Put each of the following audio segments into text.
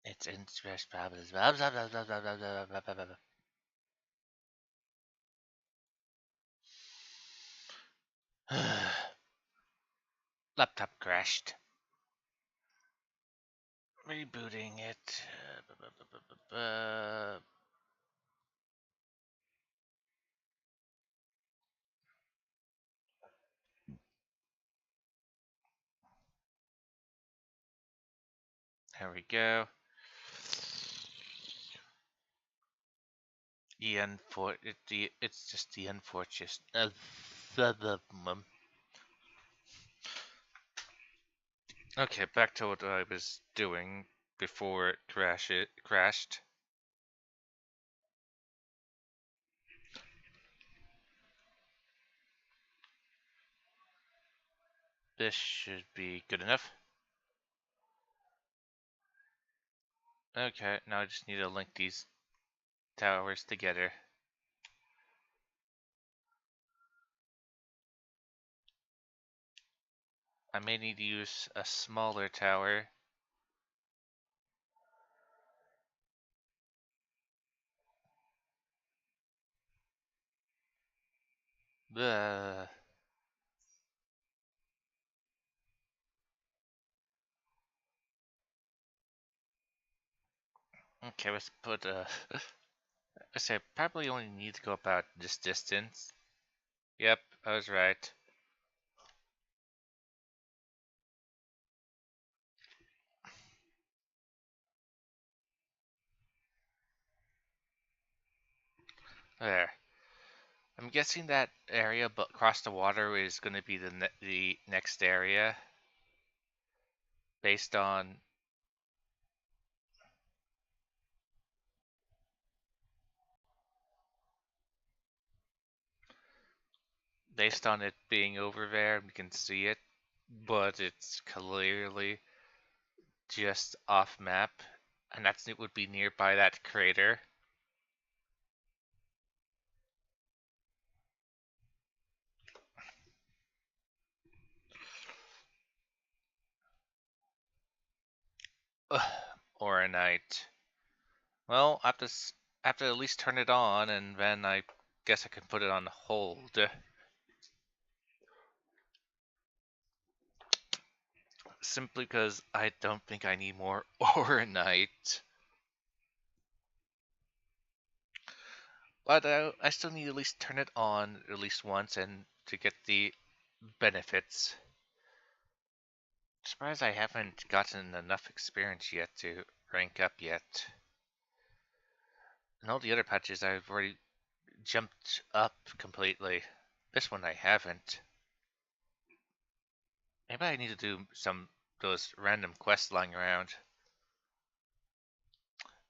It's interest problems. Laptop crashed. Rebooting it. There we go. It's just the unfortunate. Okay, back to what I was doing before it crashed. This should be good enough. Okay, now I just need to link these towers together. I may need to use a smaller tower. Blah. Okay, let's put I say probably only need to go about this distance. Yep, I was right. There. I'm guessing that area, but across the water is going to be the next area, based on it being over there. We can see it, but it's clearly just off map, and it would be nearby that crater. Or a night. Well, I have to at least turn it on, and then I guess I can put it on hold. Simply because I don't think I need more Ornite. But I still need to at least turn it on at least once and to get the benefits. Surprised I haven't gotten enough experience yet to rank up yet. In all the other patches I've already jumped up completely. This one I haven't. Maybe I need to do some those random quests lying around.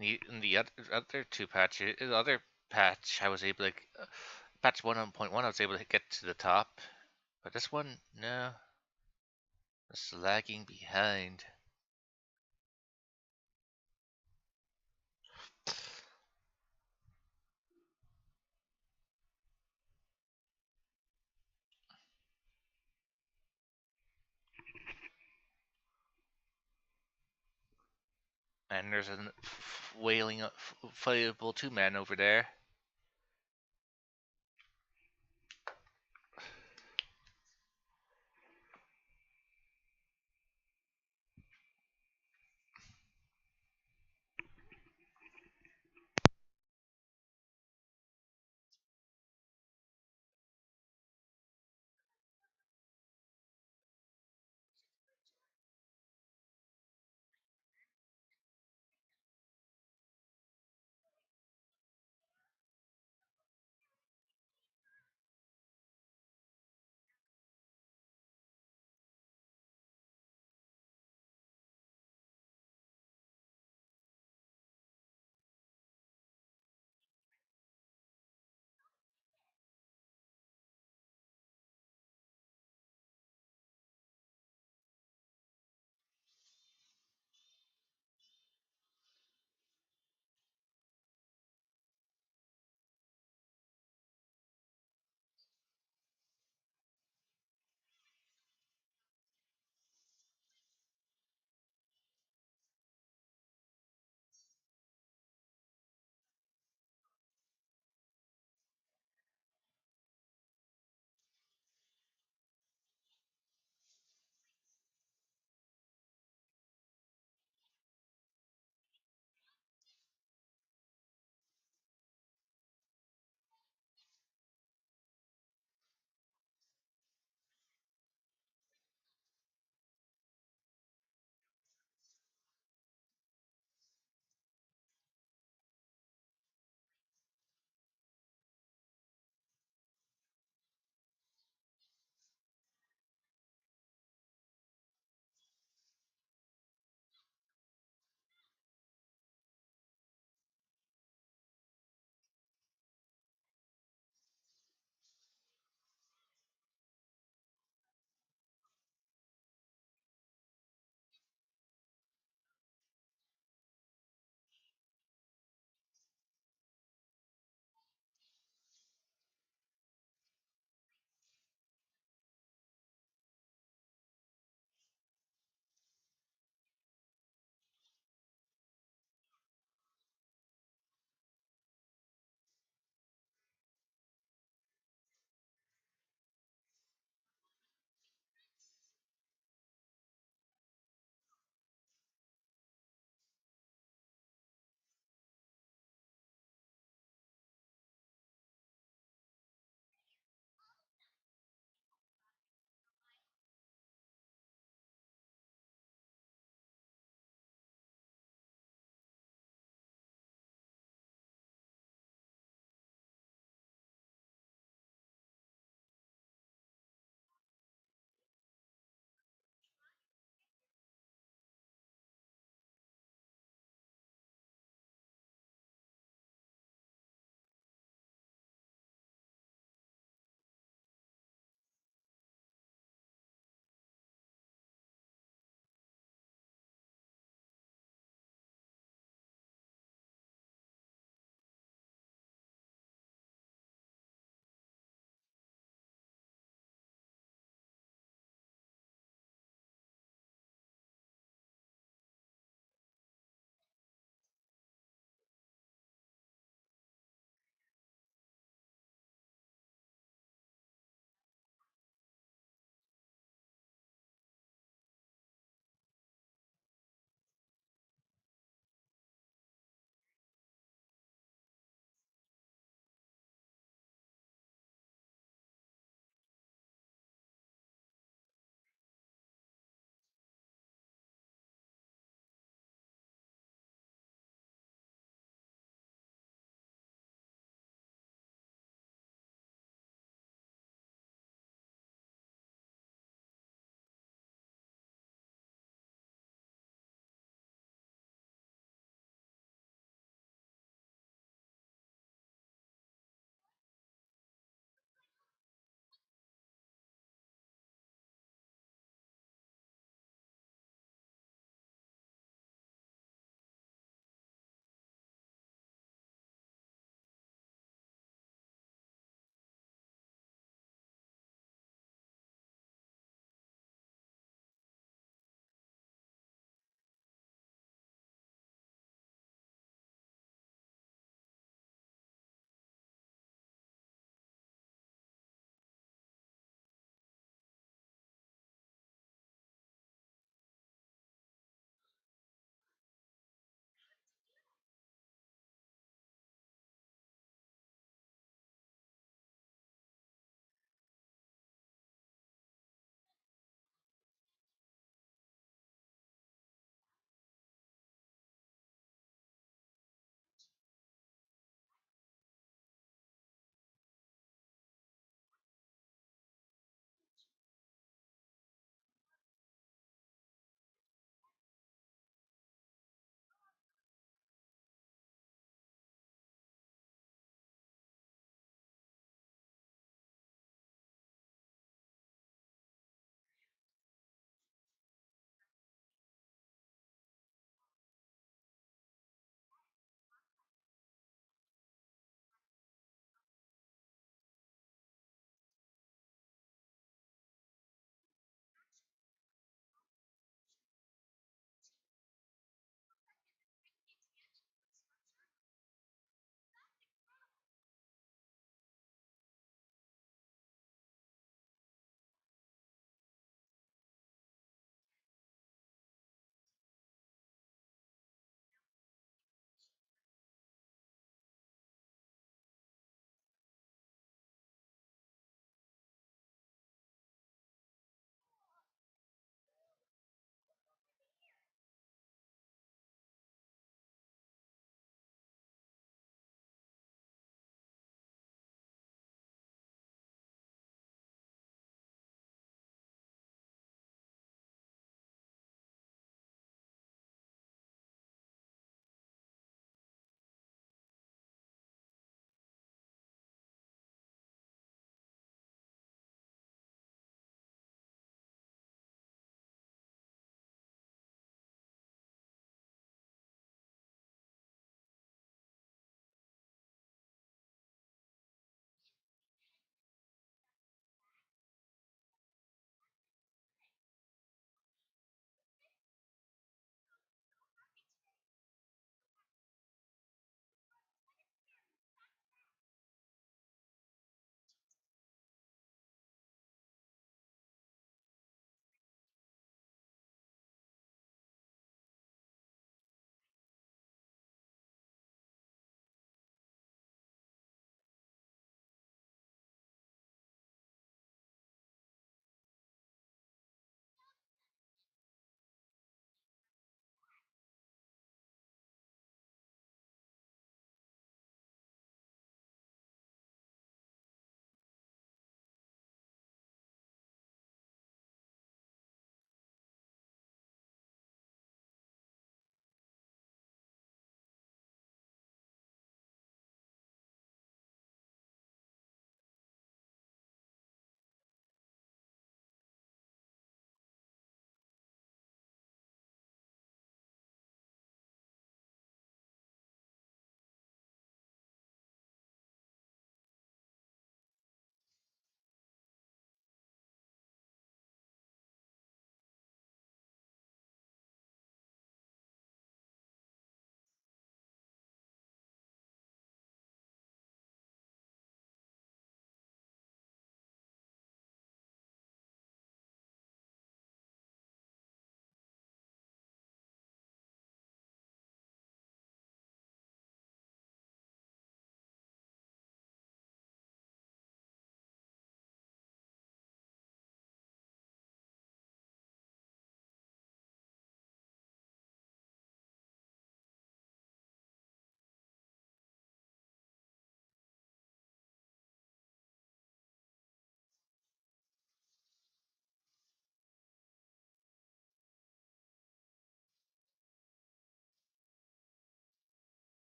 In the other two patches, the other patch I was able to patch 1.1 I was able to get to the top, but this one no, it's lagging behind. And there's a wailing fireable 2-man over there.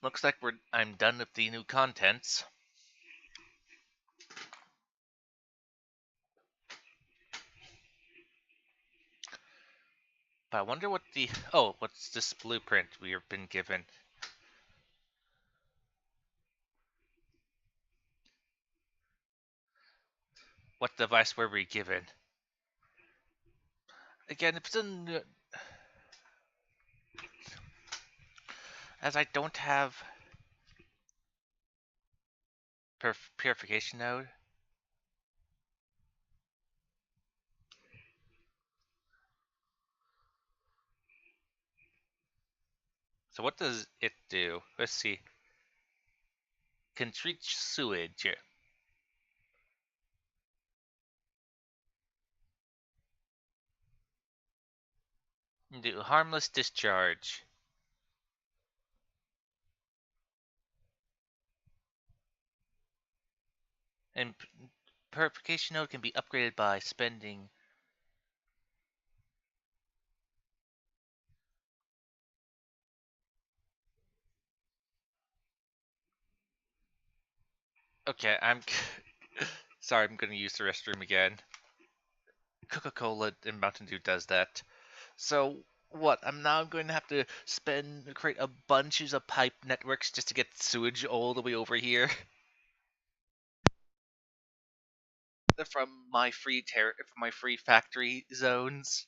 Looks like I'm done with the new contents. But I wonder what the... Oh, what's this blueprint we have been given? What device were we given? Again, if it's in... As I don't have... Purification node. So what does it do? Let's see. Can treat sewage. Do harmless discharge. And purification node can be upgraded by spending... Okay, I'm... Sorry, I'm gonna use the restroom again. Coca-Cola and Mountain Dew does that. So what? I'm now going to have to create a bunches of pipe networks just to get sewage all the way over here from my free factory zones.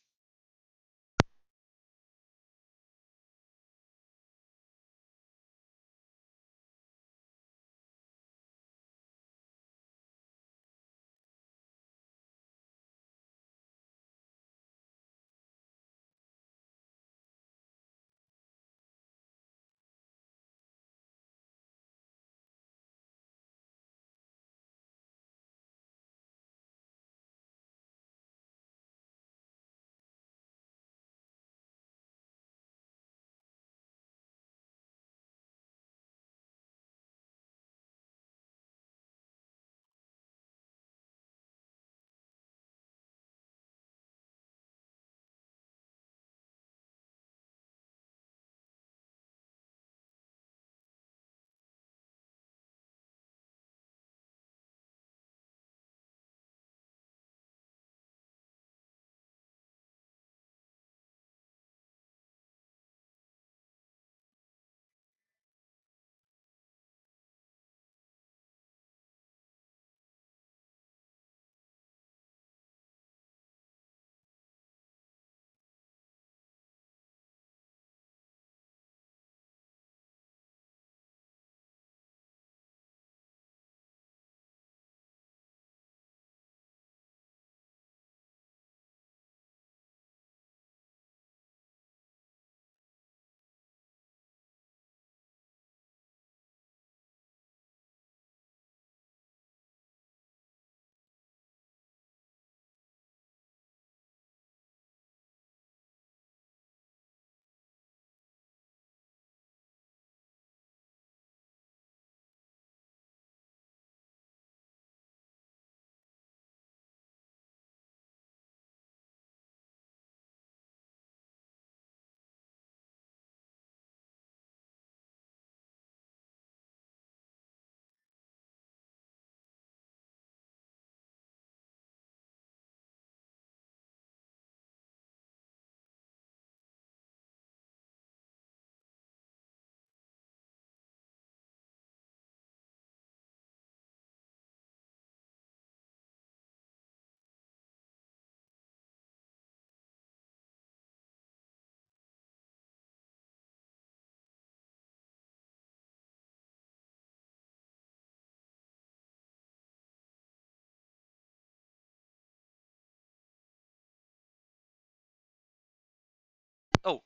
Oh,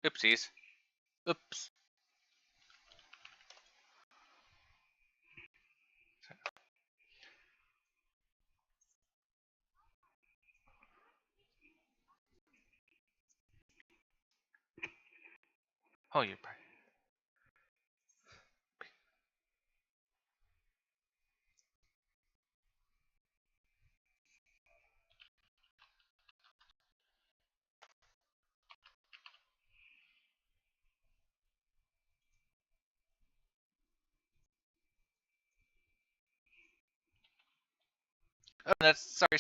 oopsies. Oops. Oh, you're... Oh, that's sorry.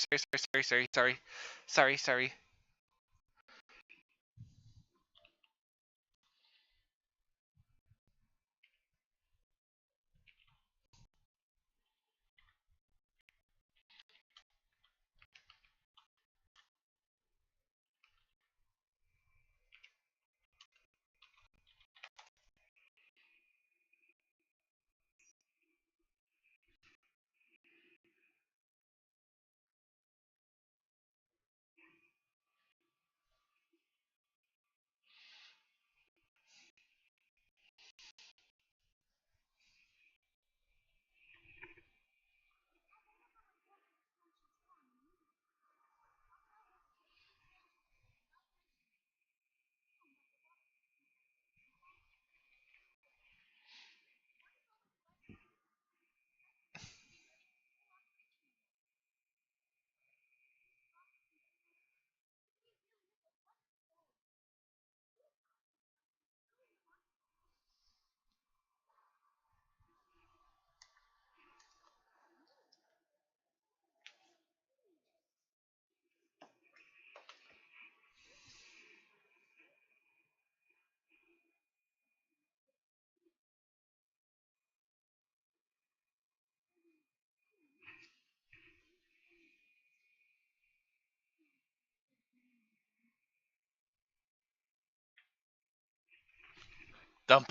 Dump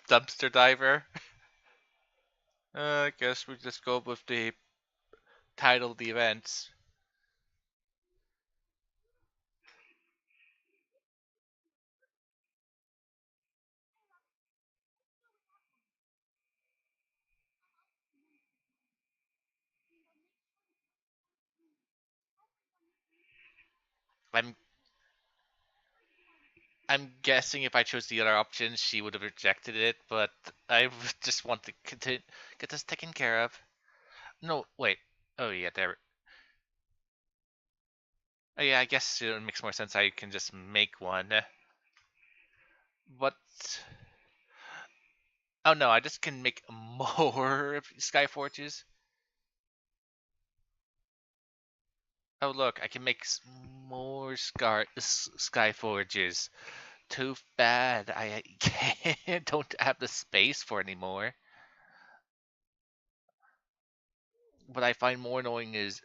dumpster diver. I guess we just go with the title of the events. I'm I'm guessing if I chose the other option, she would have rejected it, but I just want to get this taken care of. No, wait. Oh yeah, there. Oh yeah, I guess it makes more sense. I can just make one. But oh no, I just can make more sky forges. Oh look, I can make more sky forges. Too bad I can't, don't have the space for anymore. What I find more annoying is,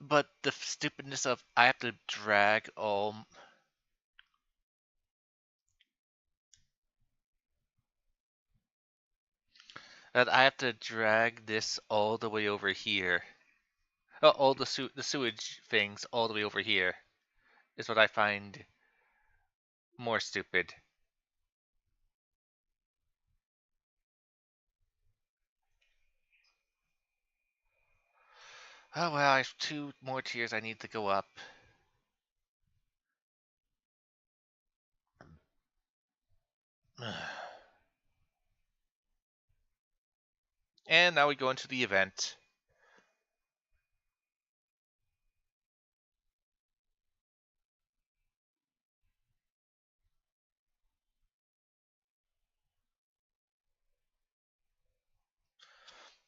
but the stupidness of I have to drag all that I have to drag this all the way over here. All the sewage things all the way over here is what I find more stupid. Oh well, I have two more tiers I need to go up. And now we go into the event.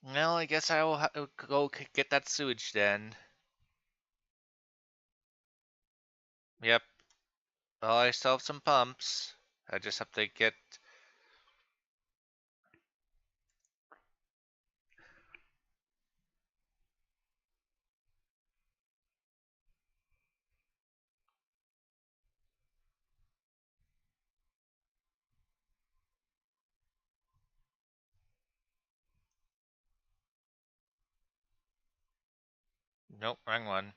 Well, I guess I will go get that sewage then. Yep. Well, I still have some pumps. I just have to get. Nope, wrong one.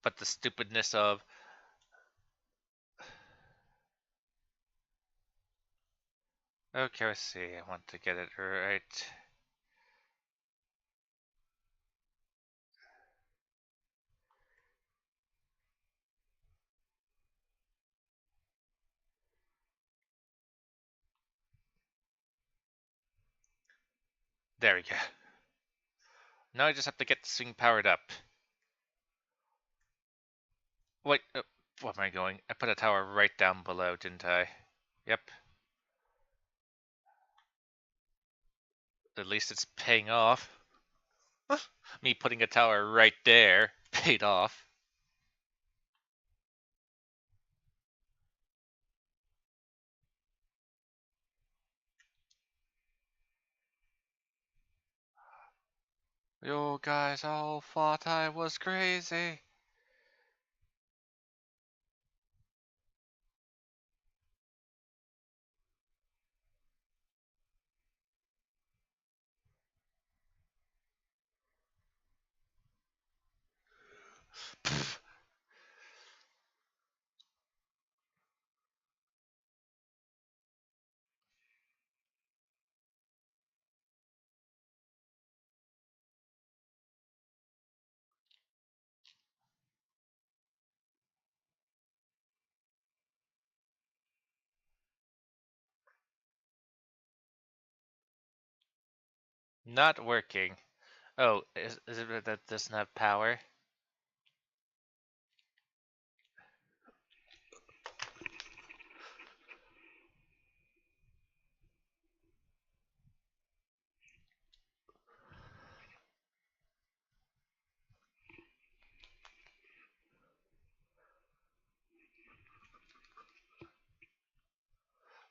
But the stupidness of. Okay, let's see. I want to get it right. There we go. Now I just have to get this thing powered up. Wait, where am I going? I put a tower right down below, didn't I? Yep. At least it's paying off. Me putting a tower right there paid off. You guys all thought I was crazy. Not working. Oh, is it that doesn't have power?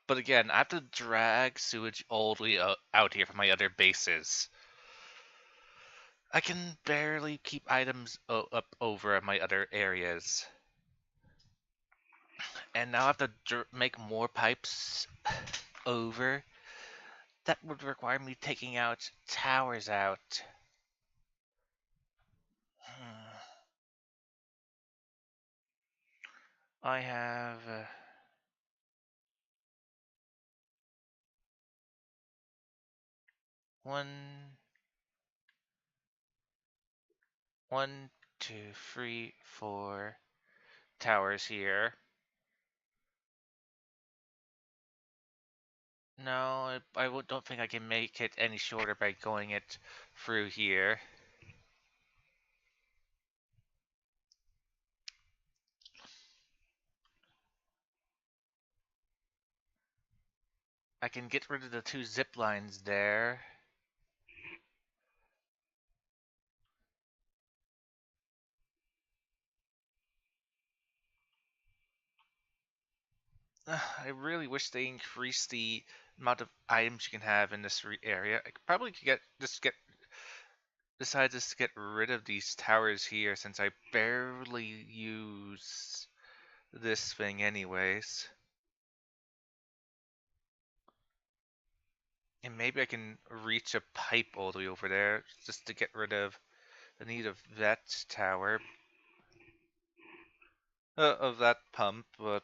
But again, I have to drag sewage all the way out here from my other bases. I can barely keep items up over at my other areas. And now I have to make more pipes over. That would require me taking out towers out. I have one, one, two, three, four towers here. No, don't think I can make it any shorter by going it through here. I can get rid of the two zip lines there. I really wish they increased the amount of items you can have in this area. I probably could decide just to get rid of these towers here since I barely use this thing anyways. And maybe I can reach a pipe all the way over there just to get rid of the need of that tower. Of that pump, but...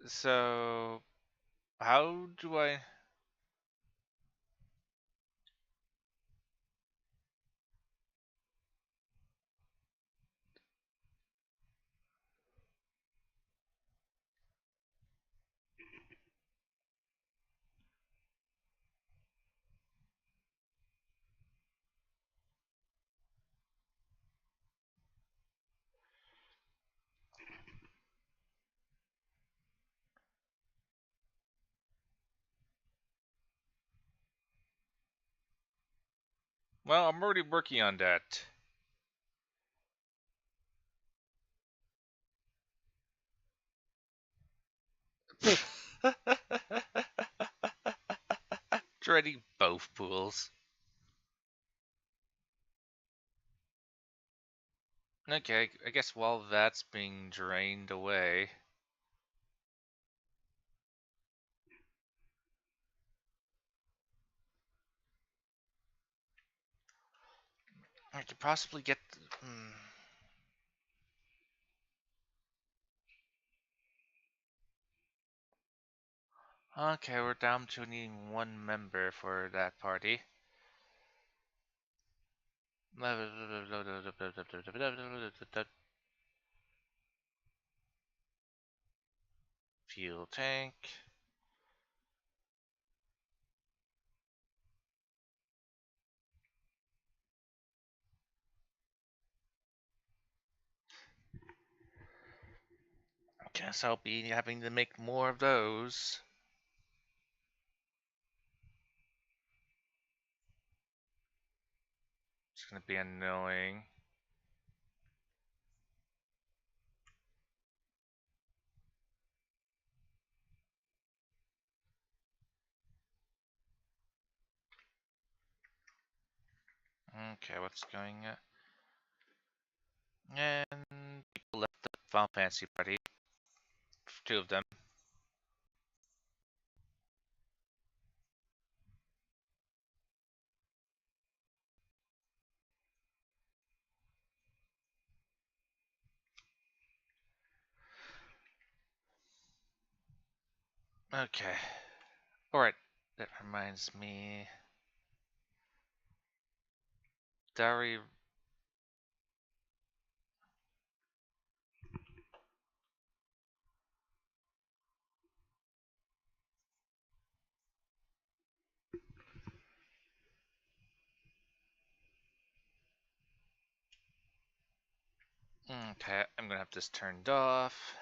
So... How do I... Well, I'm already working on that. Dreading both pools. Okay, I guess while that's being drained away... I could possibly get... Okay, we're down to needing one member for that party. Fuel tank. Guess I'll be having to make more of those. It's gonna be annoying. Okay, what's going on? And people left the Final Fantasy party. Two of them. Okay. Alright, that reminds me. Diary. Okay, I'm gonna have this turned off.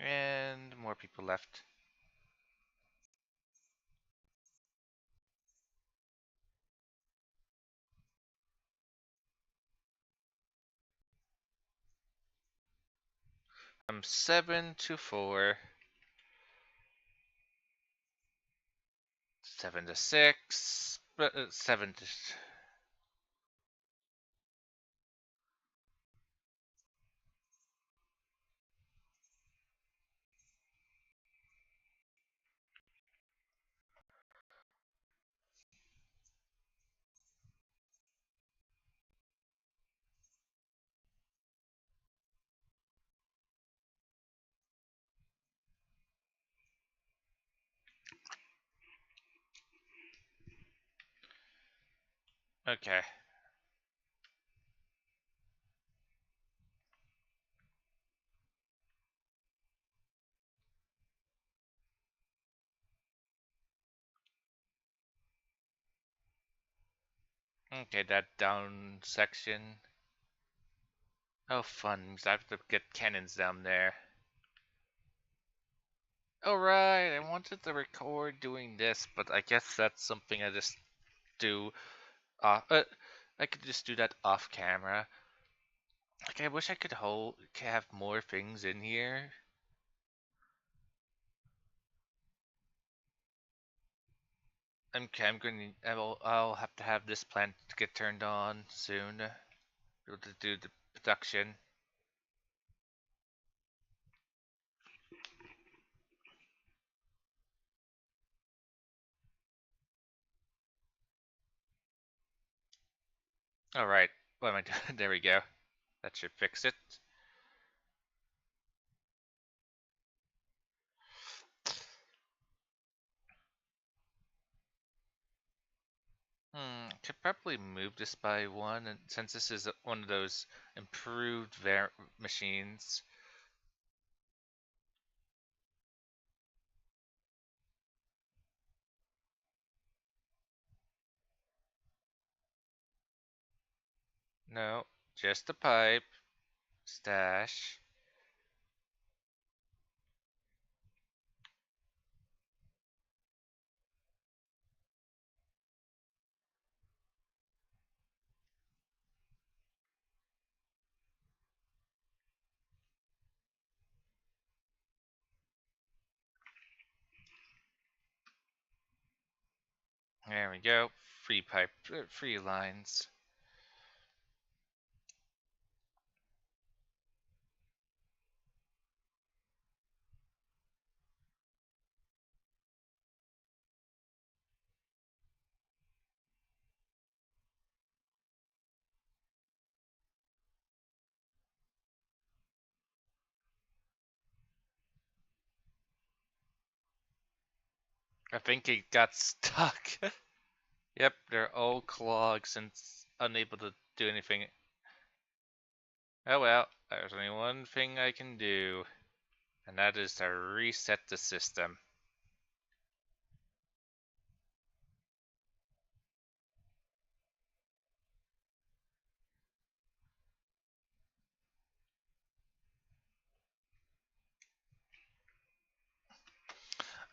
And more people left. From 7 to 4. 7 to 6. 7 to. Okay. Okay, that down section. Oh, fun, because I have to get cannons down there. Alright, I wanted to record doing this, but I guess that's something I just do off. I could just do that off camera. Like, I wish I could have more things in here. Okay, I'll have to have this plant get turned on soon. To do the production. Alright, what am I doing? There we go. That should fix it. Could probably move this by one, and since this is one of those improved machines. No, just a pipe. Stash. There we go. Free pipe, free lines. I think it got stuck. Yep, they're all clogs and unable to do anything. Oh well, there's only one thing I can do, and that is to reset the system.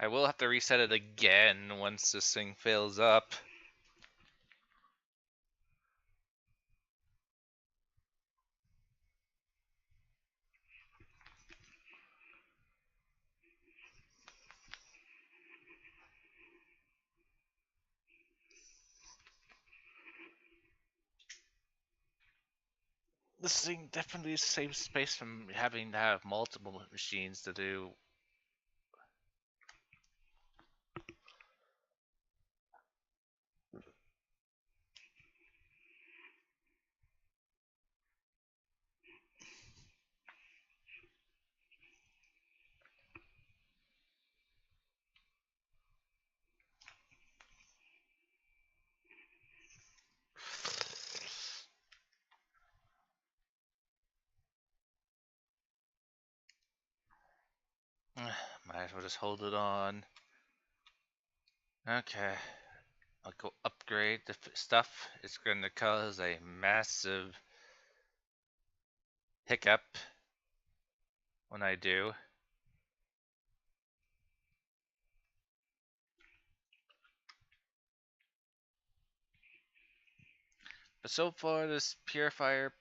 I will have to reset it again once this thing fills up. This thing definitely saves space from having to have multiple machines to do. Might as well just hold it on. Okay, I'll go upgrade the stuff. It's going to cause a massive hiccup when I do. But so far, this purifier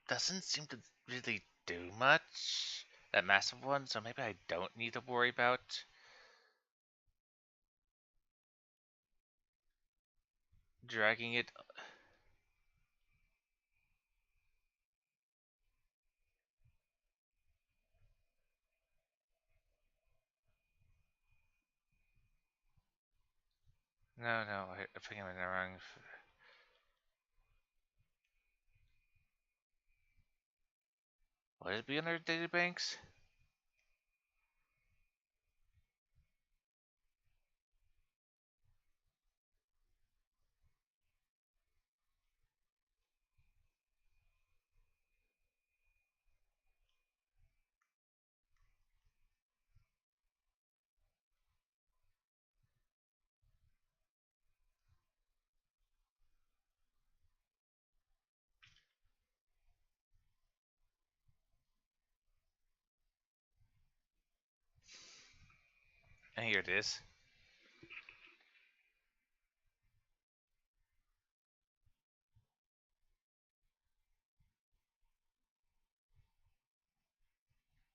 doesn't seem to really do much. That massive one, so maybe I don't need to worry about dragging it. No, no, I think I'm in the wrong. Would it be under data banks? And here it is.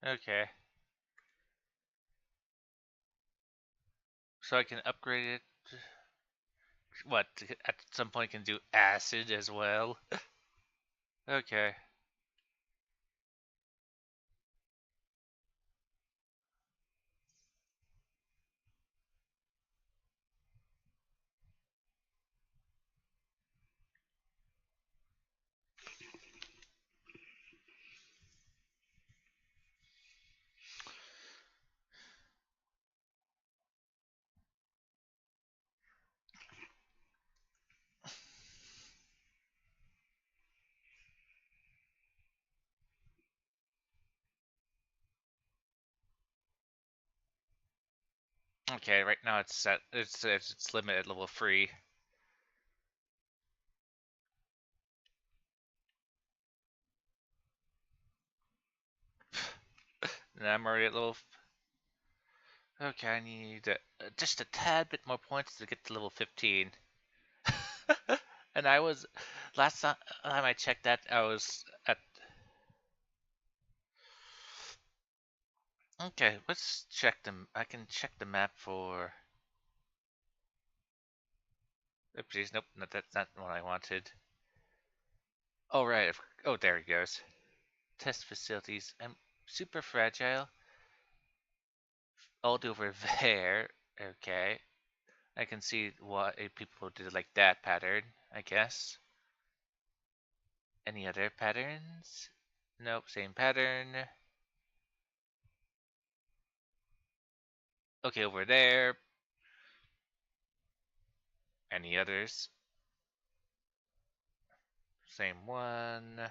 Okay. So I can upgrade it. What? At some point can do acid as well? Okay. Okay, right now it's set. It's limited at level 3. And I'm already at level. Okay, I need just a tad bit more points to get to level 15. And I was last time I checked that I was at. Okay, let's check them. I can check the map for. Oopsies, nope, that's not what I wanted. Oh right, oh there it goes. Test facilities. I'm super fragile. All over there. Okay, I can see why people did like that pattern. I guess. Any other patterns? Nope, same pattern. Okay, over there. Any others? Same one.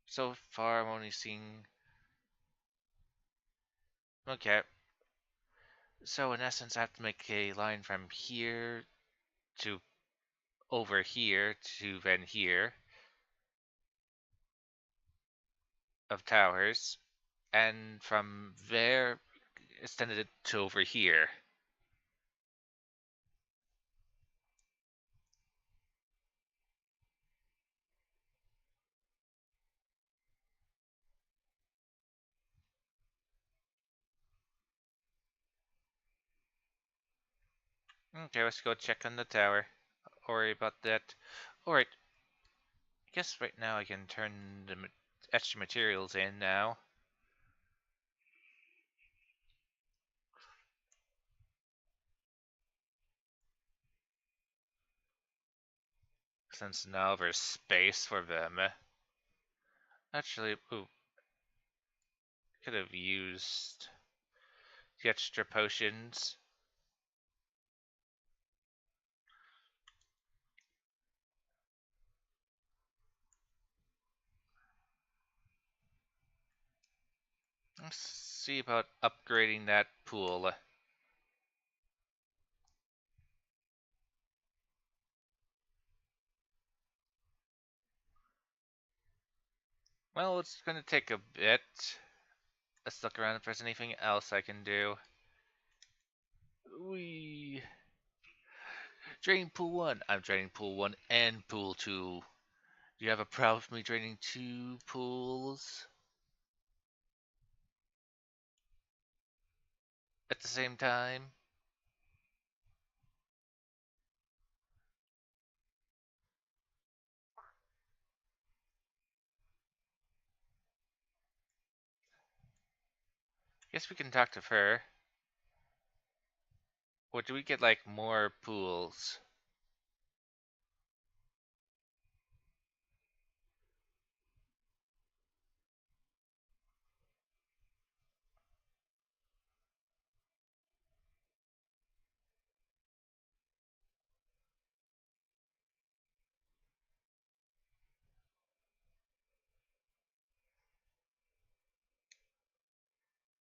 So far, I'm only seeing. Okay. So in essence, I have to make a line from here to over here to then here of towers, and from there extended it to over here. Okay, let's go check on the tower. Worry about that. Alright, I guess right now I can turn the extra materials in now. Since now there's space for them. Actually, ooh, could have used the extra potions. Let's see about upgrading that pool. Well, it's gonna take a bit. Let's look around if there's anything else I can do. We Draining pool 1. I'm draining pool 1 and pool 2. Do you have a problem with me draining 2 pools at the same time? Guess we can talk to her. Or do we get like more pools?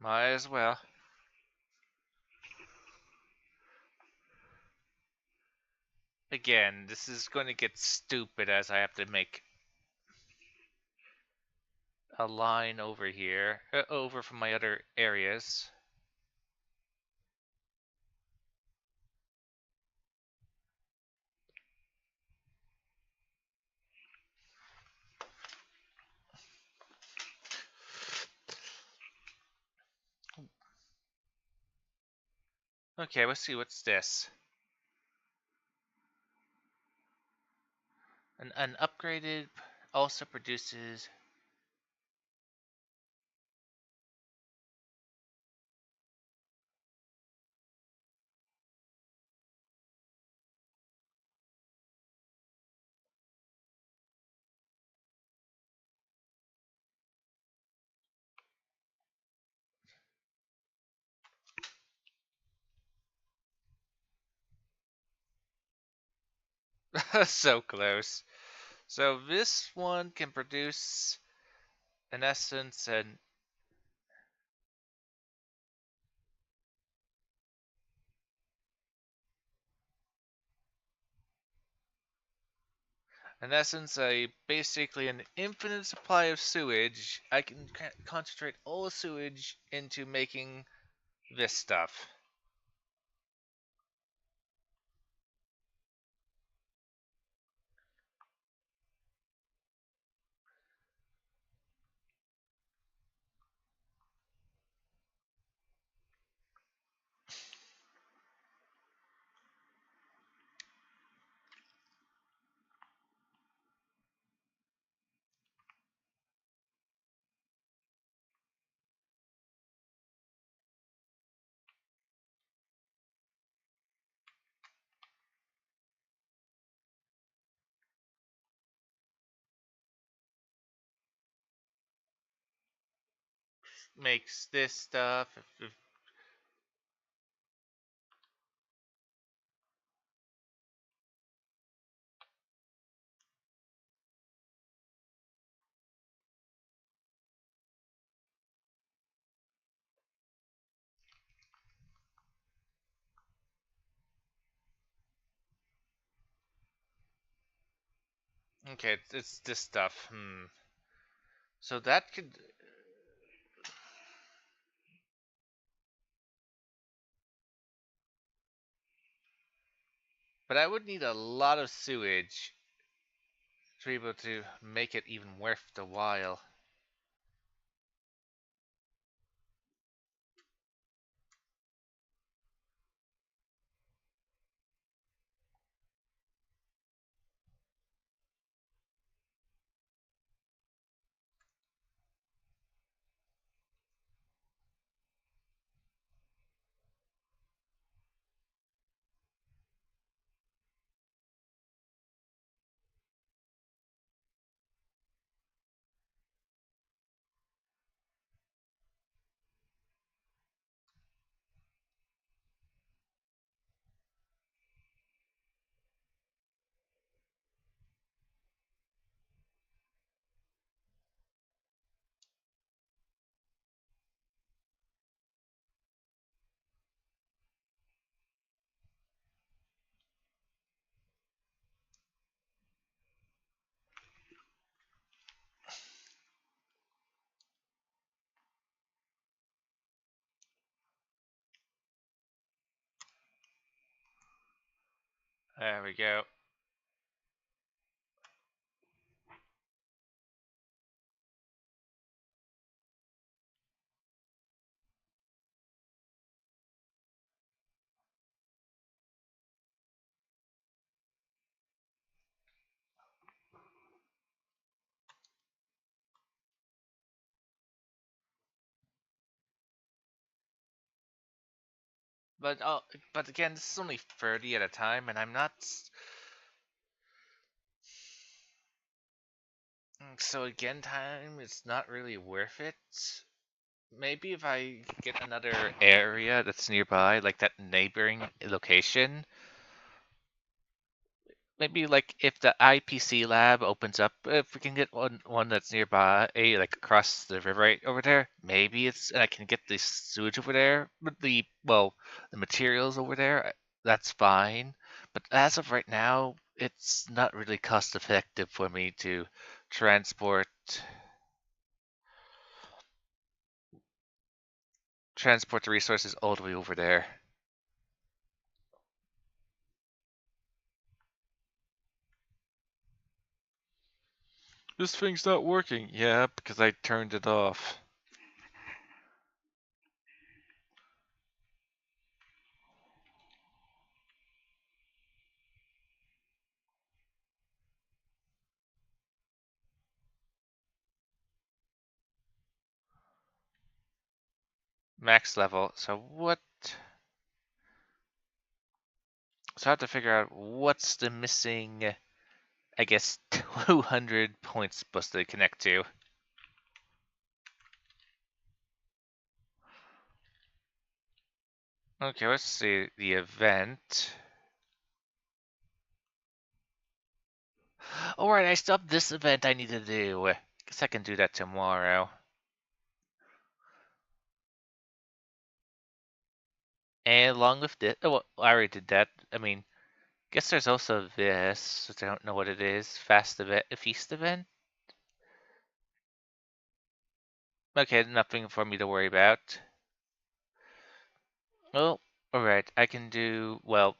Might as well. Again, this is going to get stupid as I have to make a line over here, over from my other areas. Okay, let's see, what's this? An upgraded also produces. So close. So this one can produce, in essence, a basically an infinite supply of sewage. I can concentrate all the sewage into making this stuff. Makes this stuff. Okay, it's this stuff. So that could. But I would need a lot of sewage to be able to make it even worth the while. There we go. But but again, this is only 30 at a time, and I'm not. So again, time is not really worth it. Maybe if I get another area that's nearby, like that neighboring location, maybe like if the IPC lab opens up, if we can get one that's nearby, like across the river right over there, maybe it's and I can get the sewage over there, but the materials over there, that's fine. But as of right now, it's not really cost effective for me to transport transport the resources all the way over there. This thing's not working. Yeah, because I turned it off. Max level. So what? So I have to figure out what's the missing, I guess, 200 points supposed to connect to. Okay, let's see the event. Alright, I still have this event I need to do. Guess I can do that tomorrow. And along with this, oh, well, I already did that. I mean, guess there's also this, which I don't know what it is. Fast event, a feast event? Okay, nothing for me to worry about. Oh, alright, I can do, well,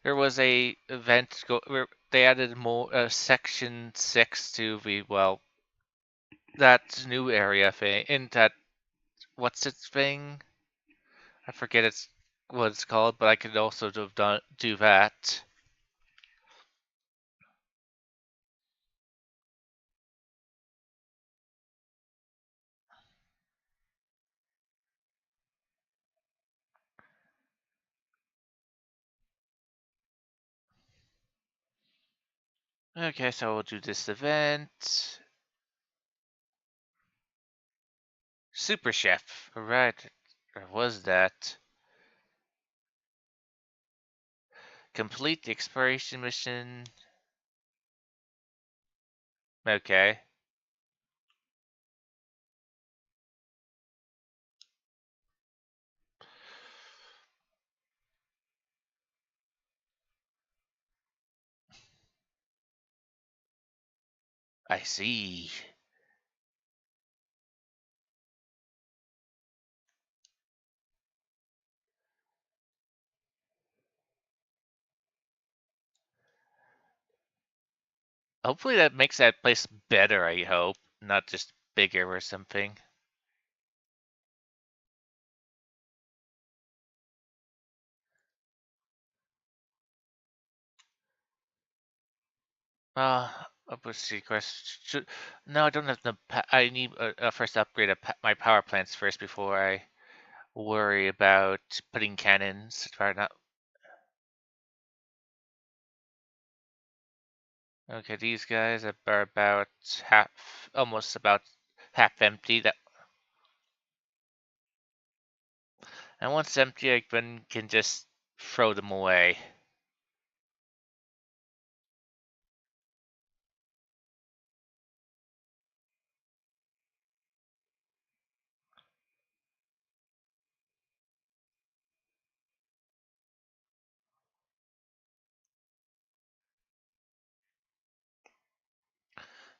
there was a event where they added more section 6 to the, well, that new area thing, in that, what's its thing? I forget what it's called, but I could also do that. Okay, so we'll do this event. Super Chef. Alright, or was that? Complete the exploration mission. Okay. I see. Hopefully that makes that place better, I hope. Not just bigger or something. Let's see, question. No, I don't have the. I need first upgrade my power plants first before I worry about putting cannons. Or not. Okay, these guys are about half, almost about half empty. And once empty, I then can just throw them away.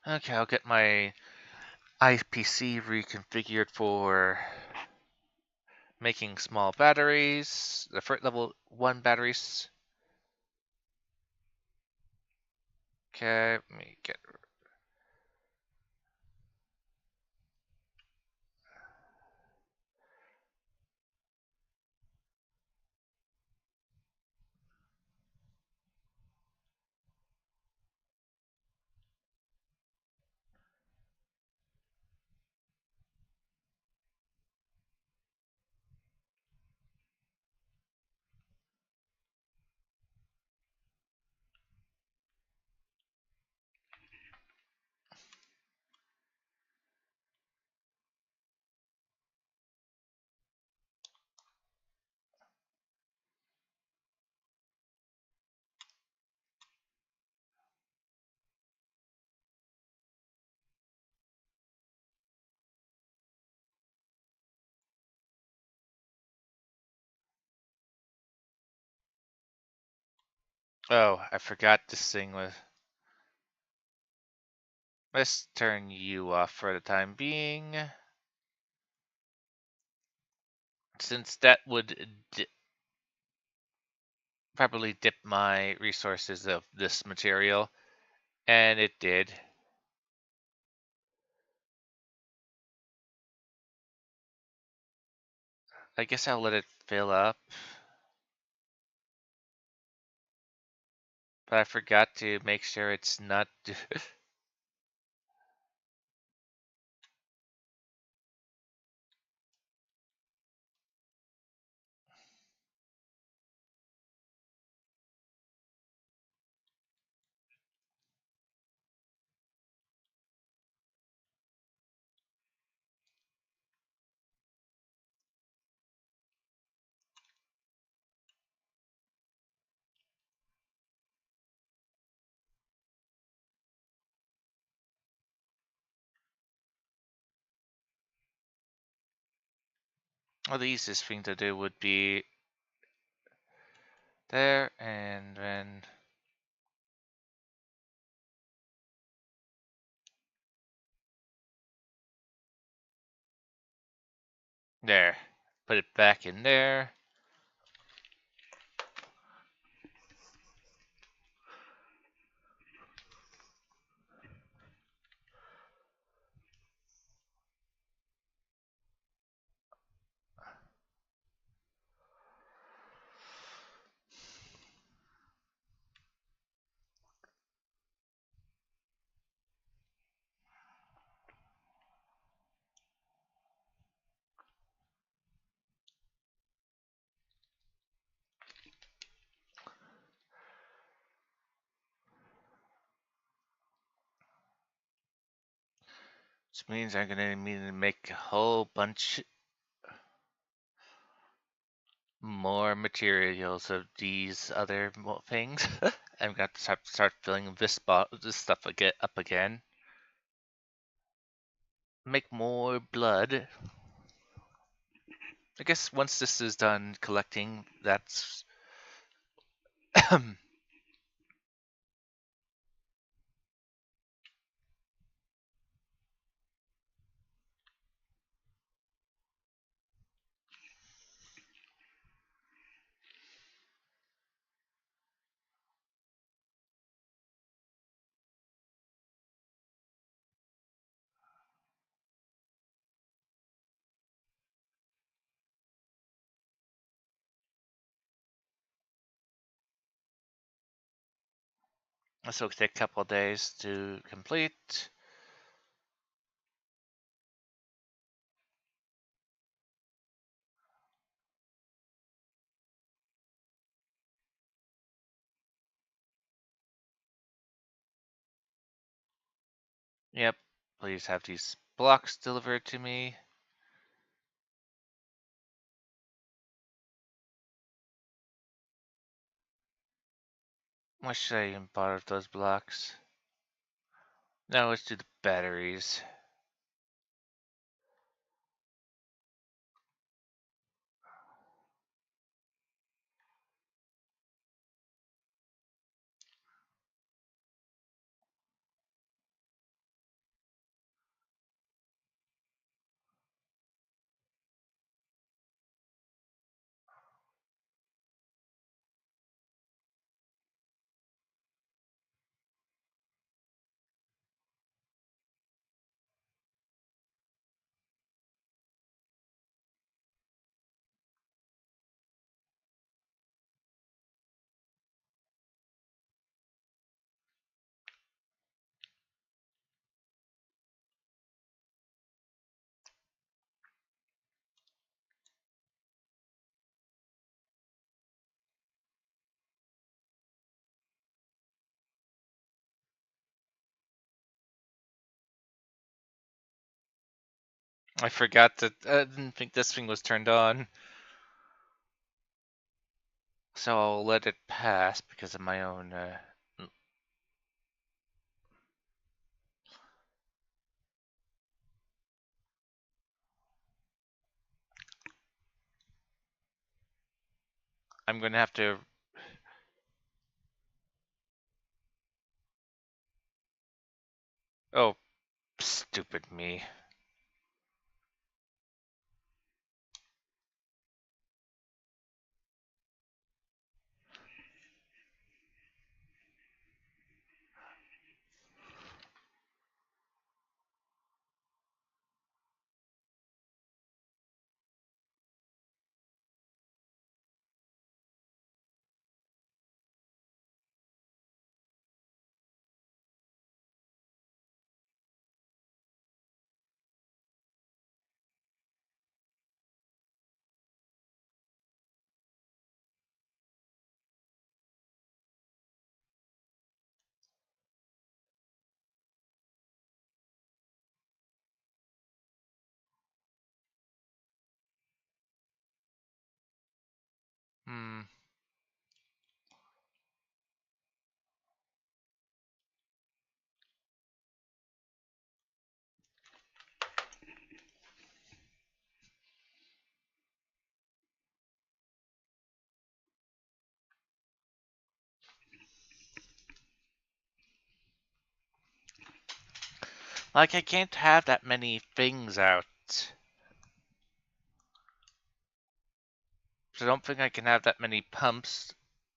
Okay, I'll get my IPC reconfigured for making small batteries, the first level 1 batteries. Okay, let me get. Oh, I forgot this thing with. Let's turn you off for the time being. Since that would probably dip my resources of this material. And it did. I guess I'll let it fill up. But I forgot to make sure it's not. Well, the easiest thing to do would be there and then there. Put it back in there. Which means I'm gonna need to make a whole bunch more materials of these other things. I'm gonna have to start filling this stuff up again. Make more blood. I guess once this is done collecting, that's This will take a couple of days to complete. Yep, please have these blocks delivered to me. Why should I even bother with those blocks? No, let's do the batteries. I forgot that I didn't think this thing was turned on. So I'll let it pass because of my own I'm gonna have to. Oh, stupid me. Hmm. Like, I can't have that many things out. So I don't think I can have that many pumps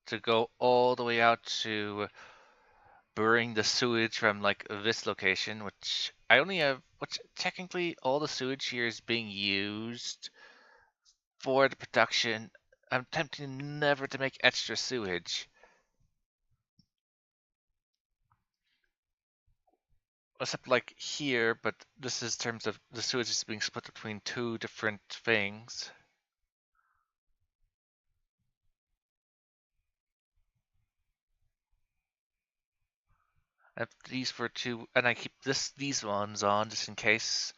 to go all the way out to burying the sewage from, like, this location, which I only have, which technically all the sewage here is being used for the production. I'm attempting never to make extra sewage. Except like here, but this is terms of the sewage is being split between two different things. If these were two, and I keep these ones on just in case.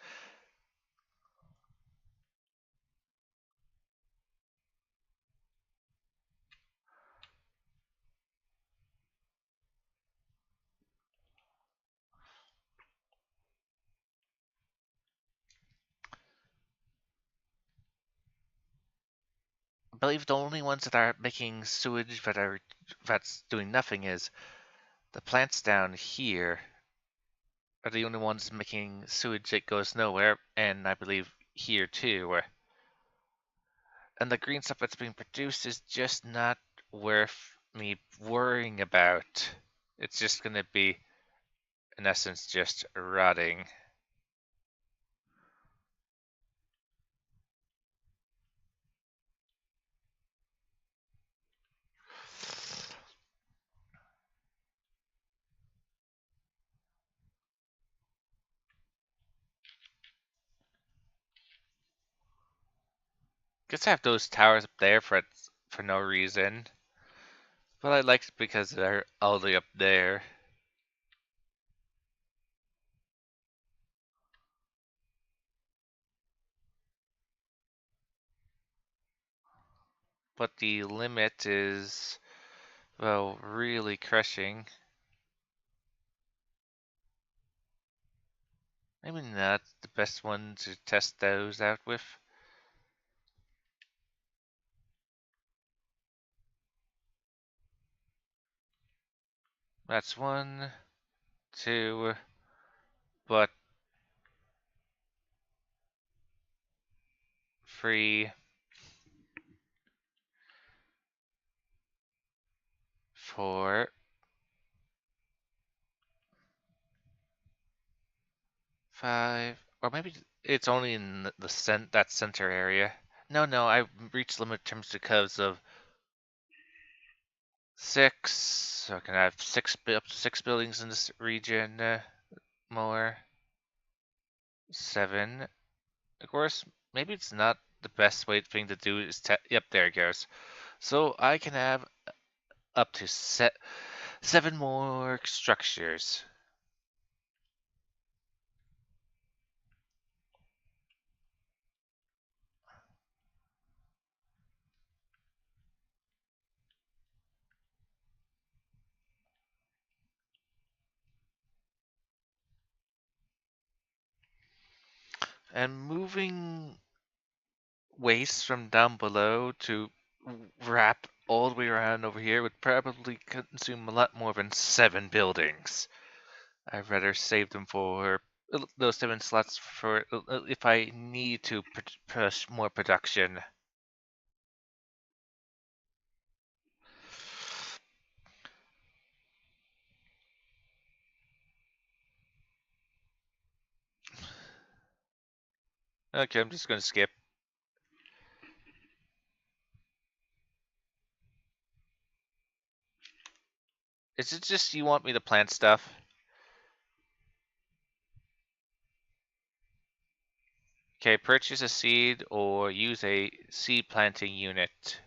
I believe the only ones that are making sewage that's doing nothing is the plants down here are the only ones making sewage that goes nowhere, and I believe here too, and the green stuff that's being produced is just not worth me worrying about. It's just gonna be, in essence, just rotting. Guess I have those towers up there for no reason. But I like it because they're all the way up there. But the limit is, well, really crushing. Maybe not the best one to test those out with. That's 1, 2, but 3, 4, 5, or maybe it's only in that center area. No, I reached limit terms because of 6. So I can have up to 6 buildings in this region more. 7. Of course, maybe it's not the best thing to do is yep, there it goes. So I can have up to 7 more structures. And moving waste from down below to wrap all the way around over here would probably consume a lot more than 7 buildings. I'd rather save them for those 7 slots for if I need to push more production. Okay, I'm just going to skip. Is it just you want me to plant stuff? Okay, purchase a seed or use a seed planting unit.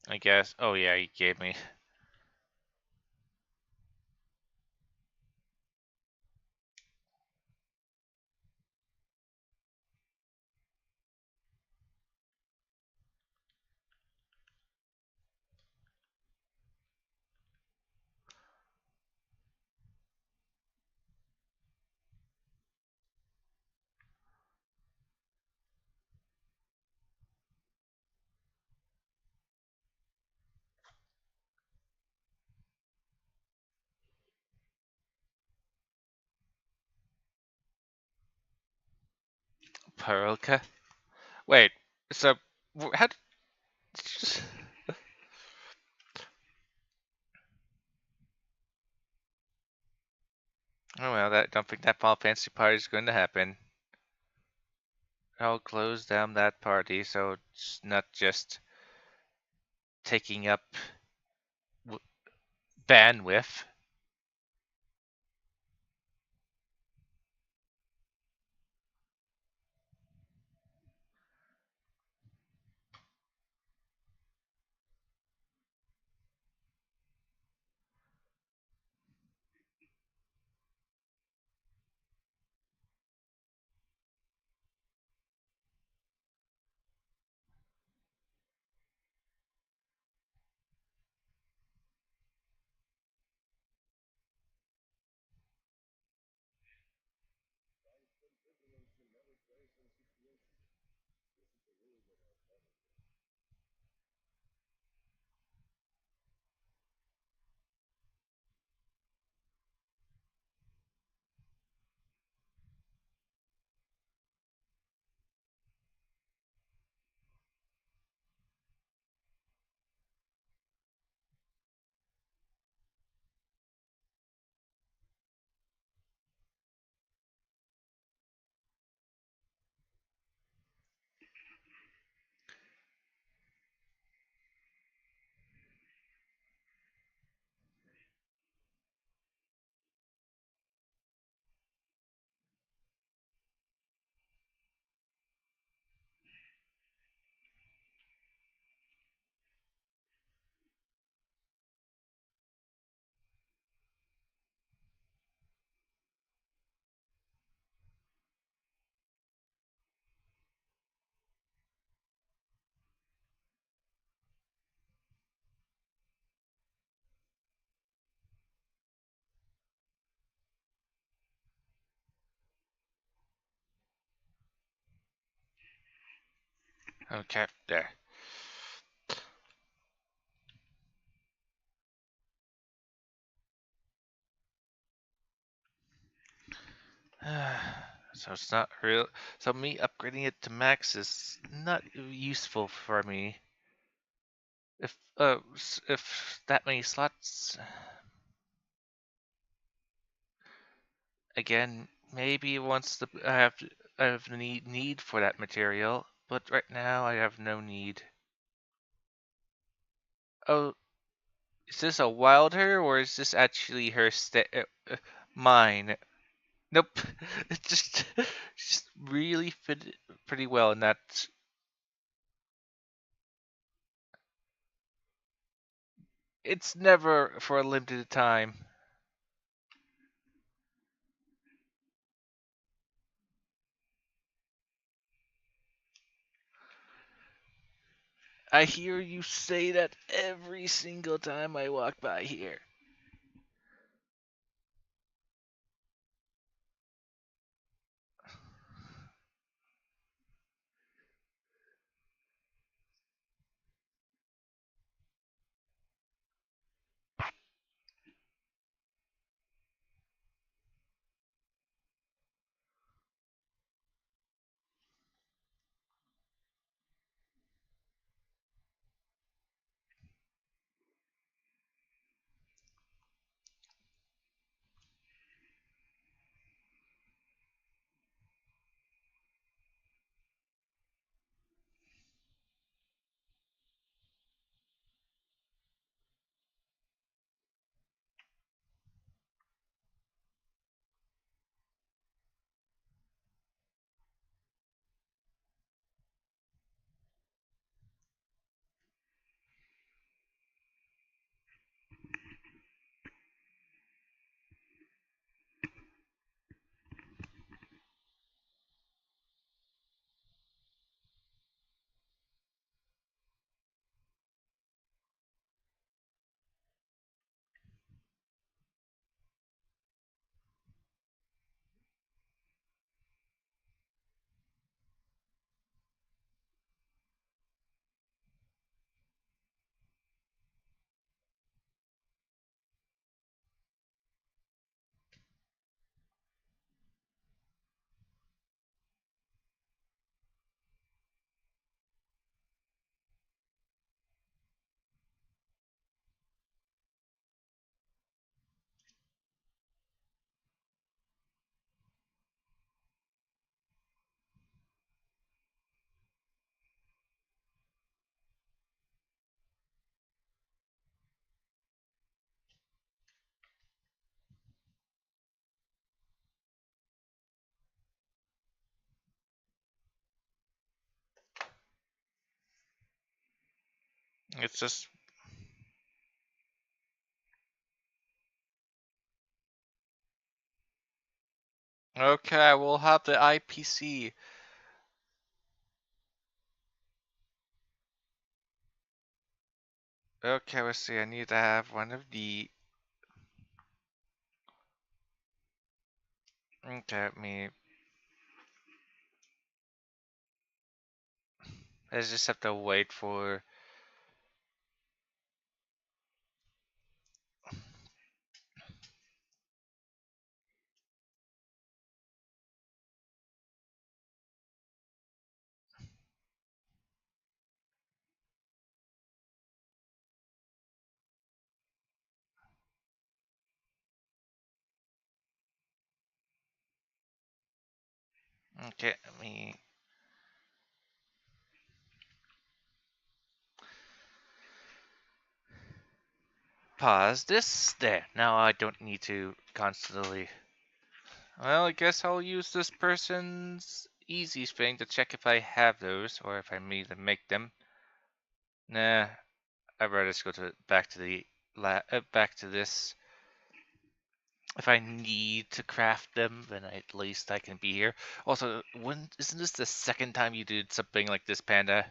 I guess. Oh yeah, you gave me. Perilka? Wait, so how did Oh well, I don't think that fall fancy party is going to happen. I'll close down that party so it's not just taking up bandwidth. Okay, there. So it's not real. So me upgrading it to max is not useful for me. If that many slots, again, maybe once I have need for that material, but right now I have no need. Oh, is this a wild her or is this actually her mine? Nope. It just really fit pretty well in that. It's never for a limited time. I hear you say that every single time I walk by here. It's just okay. We'll have the IPC. Okay, let's see. I need to have one of the. Okay, me. I just have to wait for. Okay, let me pause this. There. Now I don't need to constantly. Well, I guess I'll use this person's easy thing to check if I have those or if I need to make them. Nah, I'd rather just go to back to the back to this. If I need to craft them, then at least I can be here. Also, when isn't this the second time you did something like this, Panda?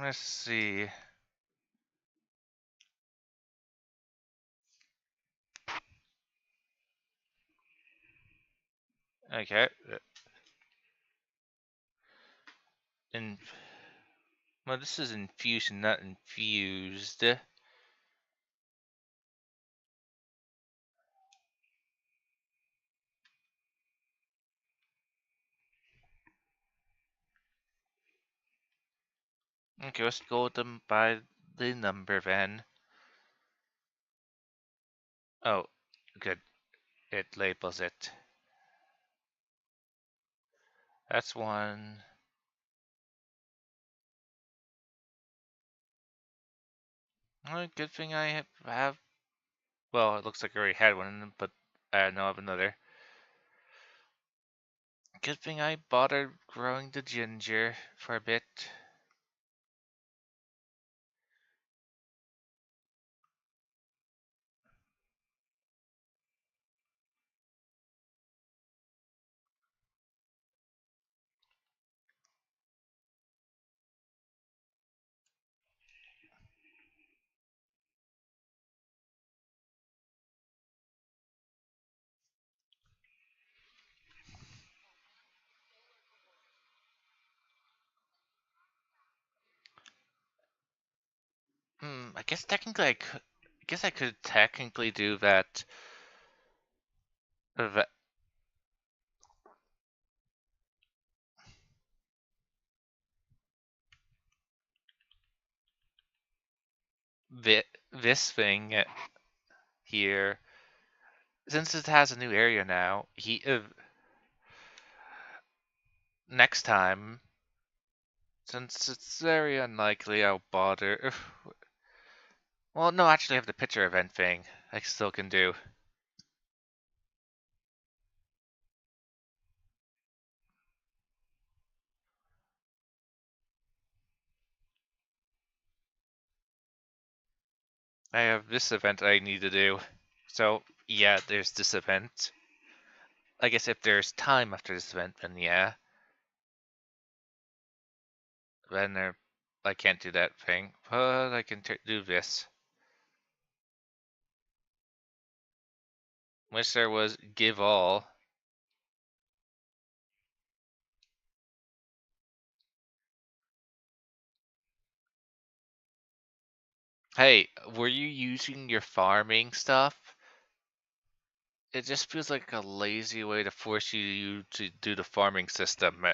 Let's see. Okay. And well, this is infusion, not infused. Okay, let's go them by the number then. Oh, good. It labels it. That's one. Oh, good thing I have. Well, it looks like I already had one, but I now have another. Good thing I bothered growing the ginger for a bit. I guess technically I guess I could technically do that. That this thing here, since it has a new area now. Next time, since it's very unlikely I'll bother. Well, no, actually, I have the picture event thing. I still can do. I have this event I need to do. So, yeah, there's this event. I guess if there's time after this event, then yeah. Then I can't do that thing. But I can do this. Wish there was give all. Hey, were you using your farming stuff? It just feels like a lazy way to force you to do the farming system.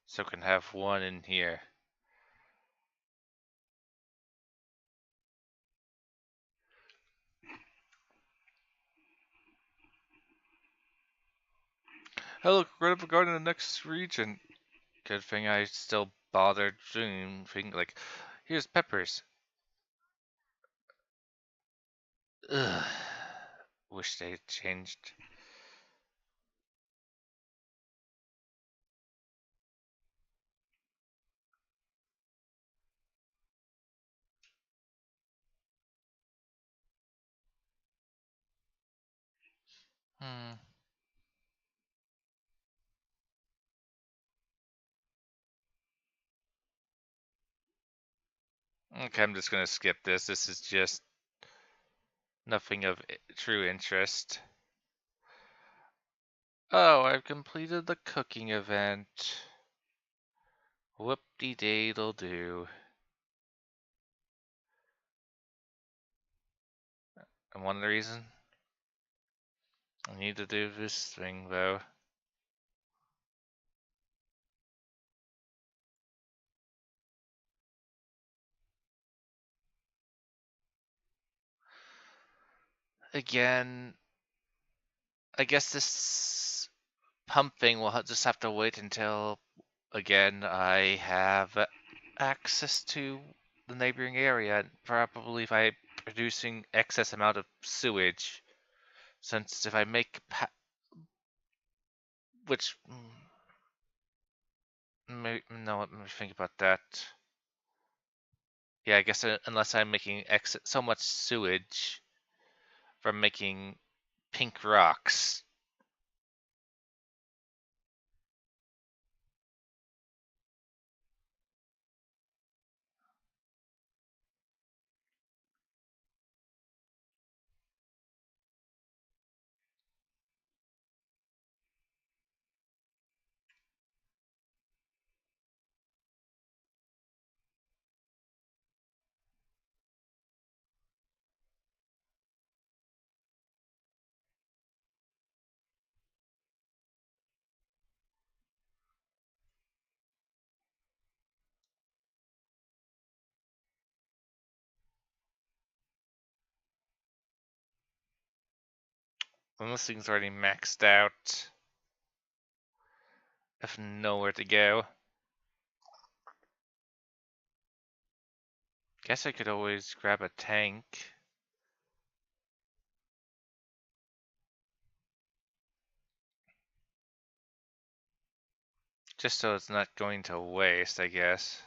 So can have one in here. Oh look, right up regarding the next region. Good thing I still bothered doing thing like here's peppers. Ugh. Wish they had changed. Hmm. Okay, I'm just gonna skip this. This is just nothing of true interest. Oh, I've completed the cooking event. Whoop-de-daydle-do. And one reason I need to do this thing, though. Again, I guess this pump thing will just have to wait until, again, I have access to the neighboring area, and probably if I'm producing excess amount of sewage. Since if I make which no, let me think about that. Yeah, I guess unless I'm making so much sewage from making pink rocks. And this thing's already maxed out. I have nowhere to go. Guess I could always grab a tank. Just so it's not going to waste, I guess.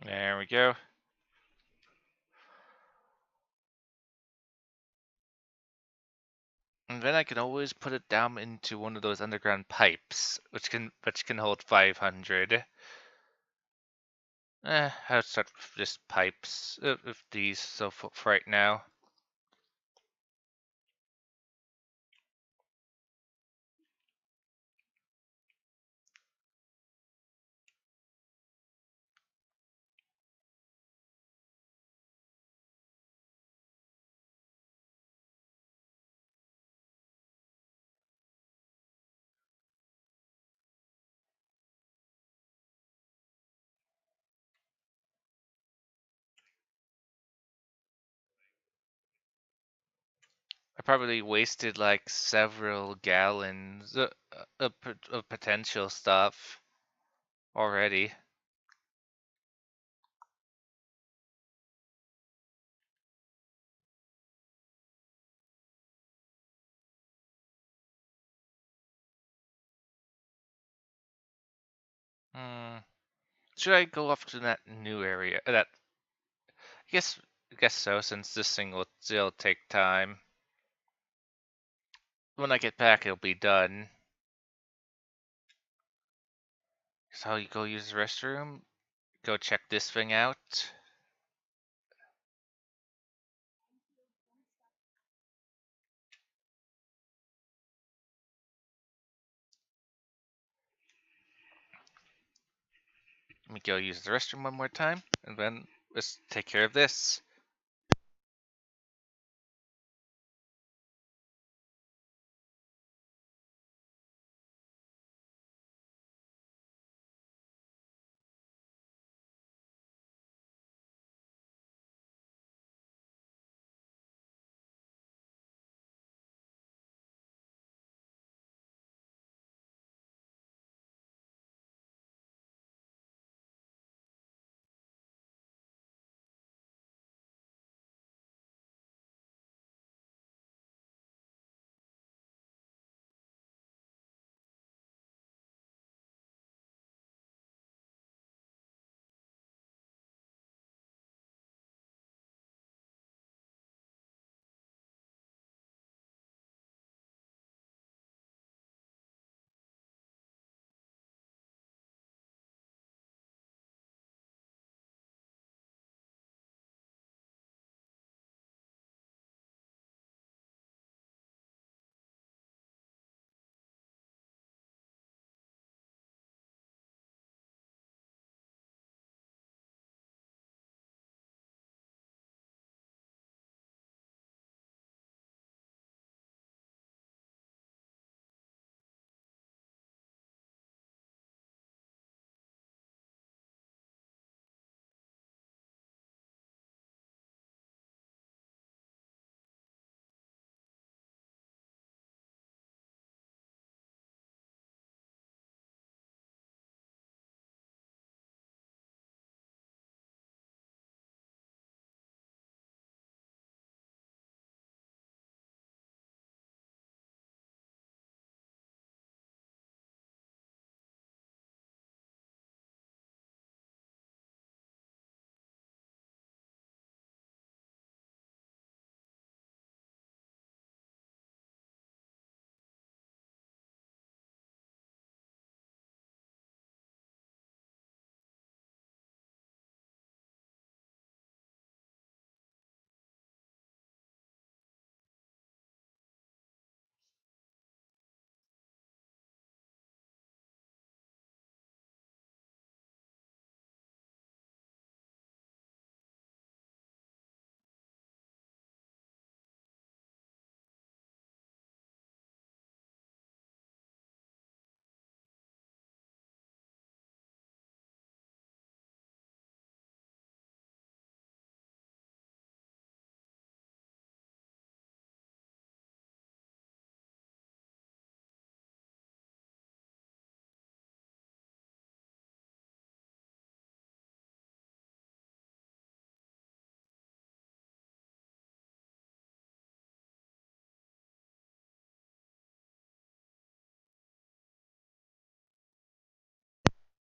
There we go. And then I can always put it down into one of those underground pipes, which can hold 500. I'll start with just pipes of these so for right now. I probably wasted like several gallons of potential stuff already. Hmm. Should I go off to that new area? That I guess so, since this thing will still take time. When I get back, it'll be done. So you go use the restroom, go check this thing out. Let me go use the restroom one more time, and then let's take care of this.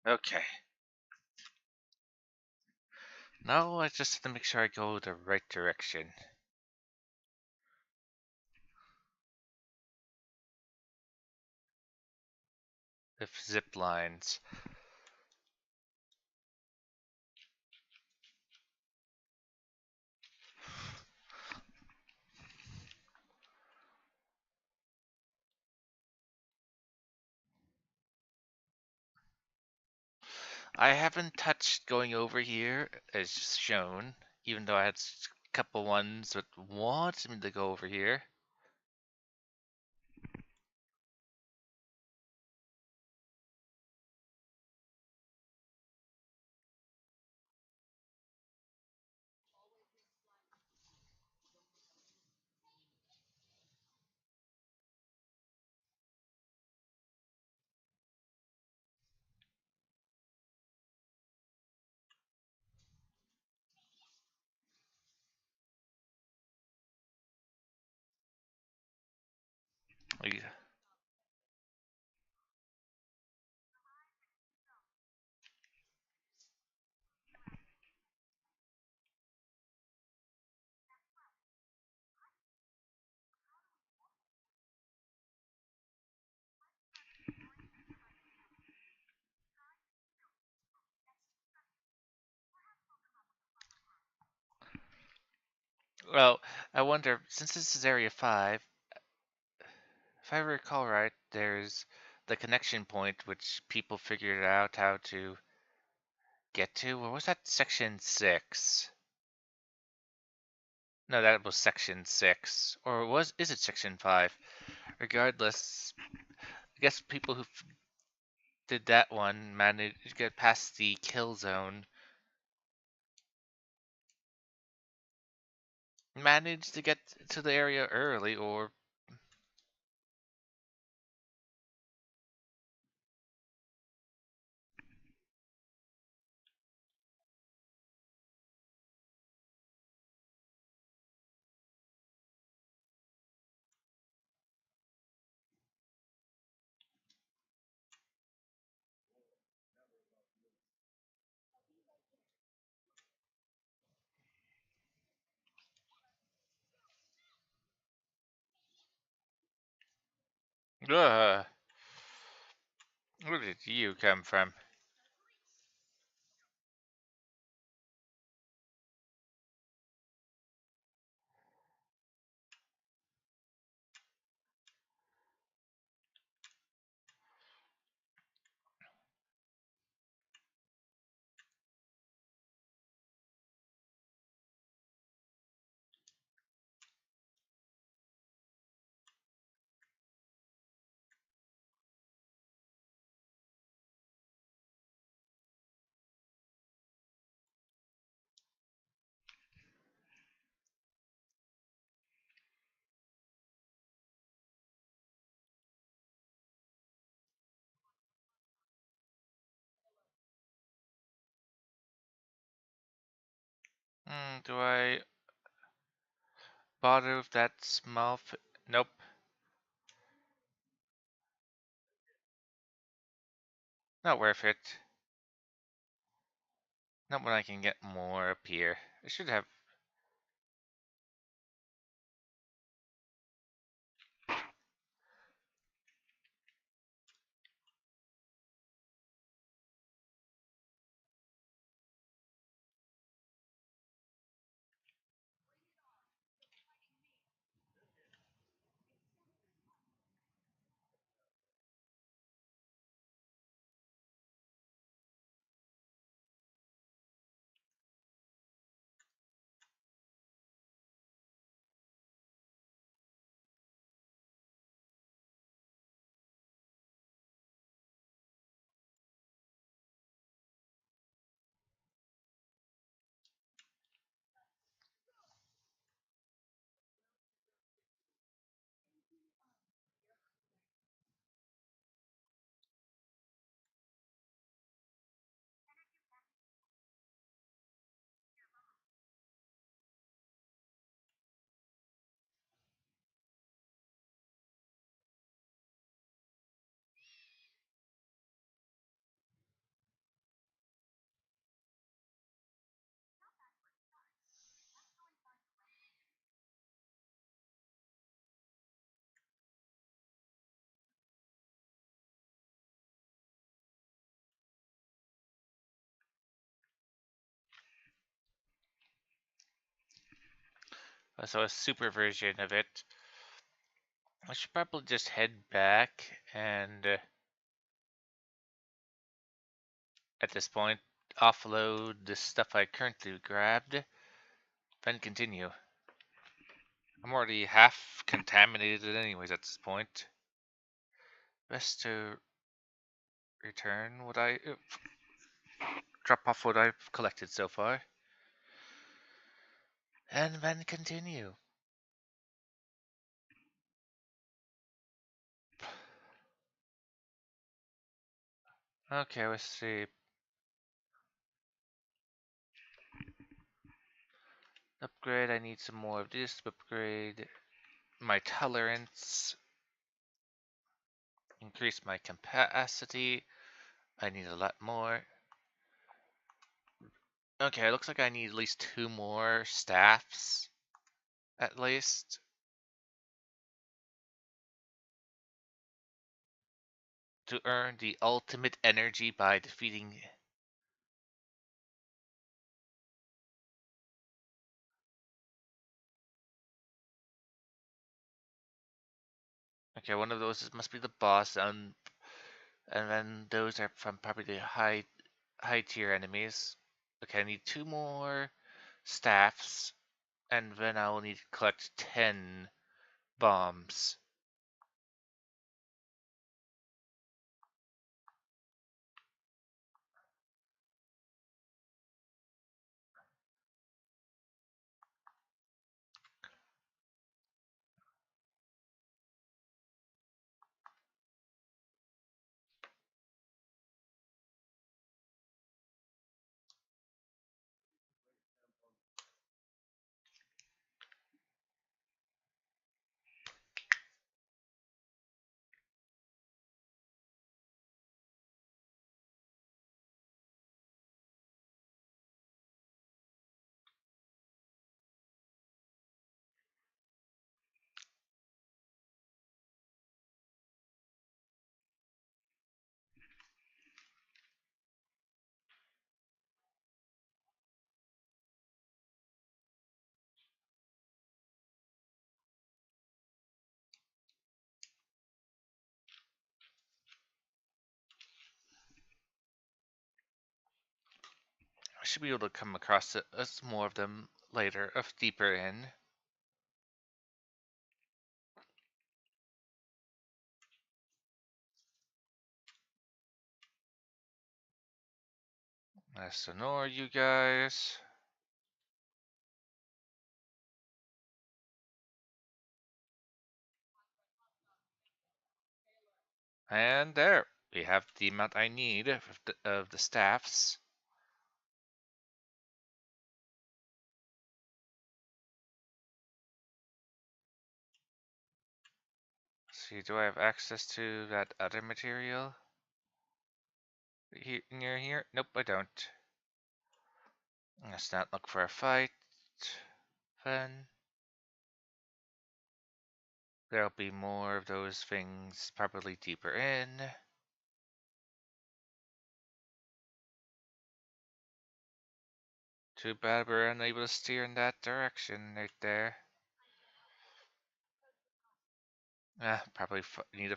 Okay. Now I just have to make sure I go the right direction. With zip lines. I haven't touched going over here as shown, even though I had a couple ones that wanted me to go over here. Yeah. Well, I wonder, since this is Area 5, if I recall right, there's the connection point which people figured out how to get to. Or was that Section 6? No, that was Section 6. Or is it Section 5? Regardless, I guess people who did that one managed to get past the kill zone. Managed to get to the area early, or Ugh, where did you come from? Do I bother with that small nope. Not worth it. Not when I can get more up here. I should have. So a super version of it. I should probably just head back and at this point offload the stuff I currently grabbed, then continue. I'm already half contaminated anyways at this point. Best to return what I drop off what I've collected so far, and then continue. Okay, let's see. Upgrade, I need some more of this. Upgrade my tolerance. Increase my capacity. I need a lot more. Okay, it looks like I need at least 2 more staffs. At least. To earn the ultimate energy by defeating. Okay, one of those must be the boss, and then those are from probably the high tier enemies. Okay, I need 2 more staffs, and then I will need to collect 10 bombs. I should be able to come across more of them later, deeper in. Let's ignore you guys. And there, we have the amount I need of the staffs. Let's see, do I have access to that other material? Near here? Nope, I don't. Let's not look for a fight. Then there'll be more of those things probably deeper in. Too bad we're unable to steer in that direction right there. Probably need a.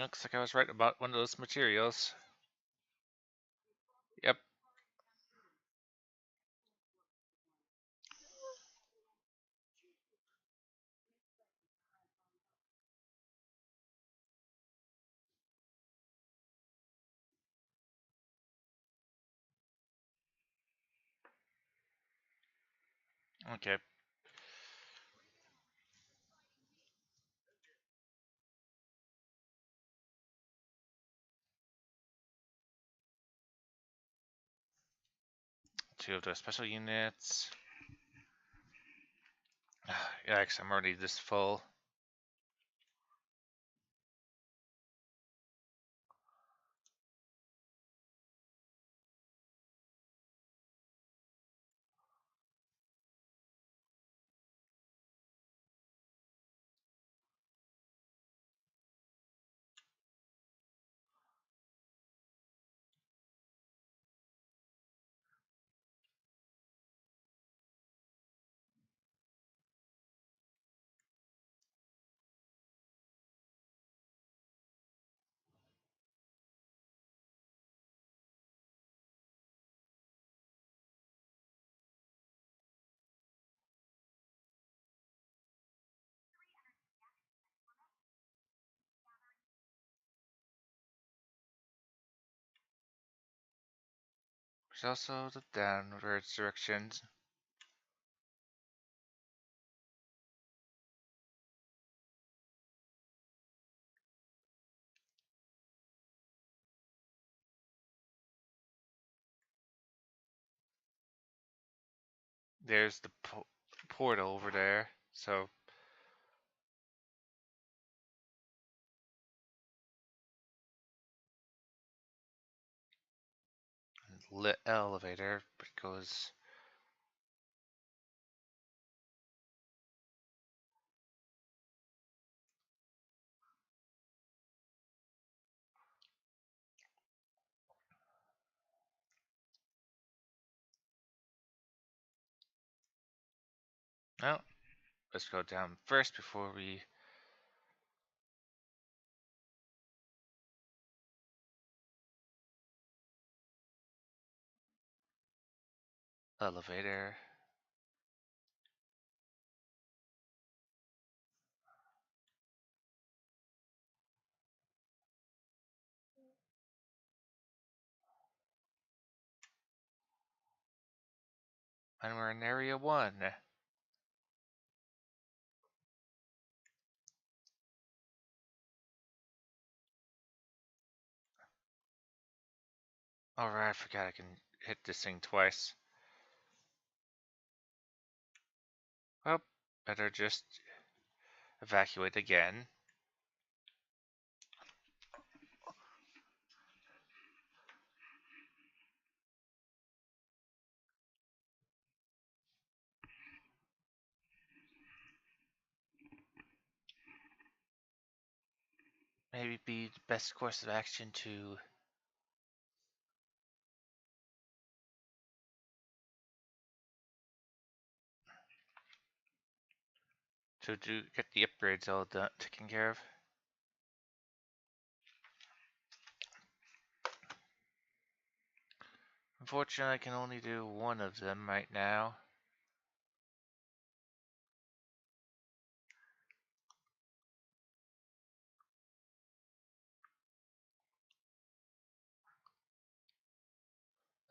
Looks like I was right about one of those materials. Yep. Okay. Two of those special units. Yikes, I'm already this full. There's also the downwards directions. There's the portal over there. So lit elevator, but it goes. No, let's go down first before we. Elevator. And we're in area 1. Alright, I forgot I can hit this thing twice. Well, better just evacuate again. Maybe be the best course of action to get the upgrades all done, taken care of. Unfortunately, I can only do one of them right now.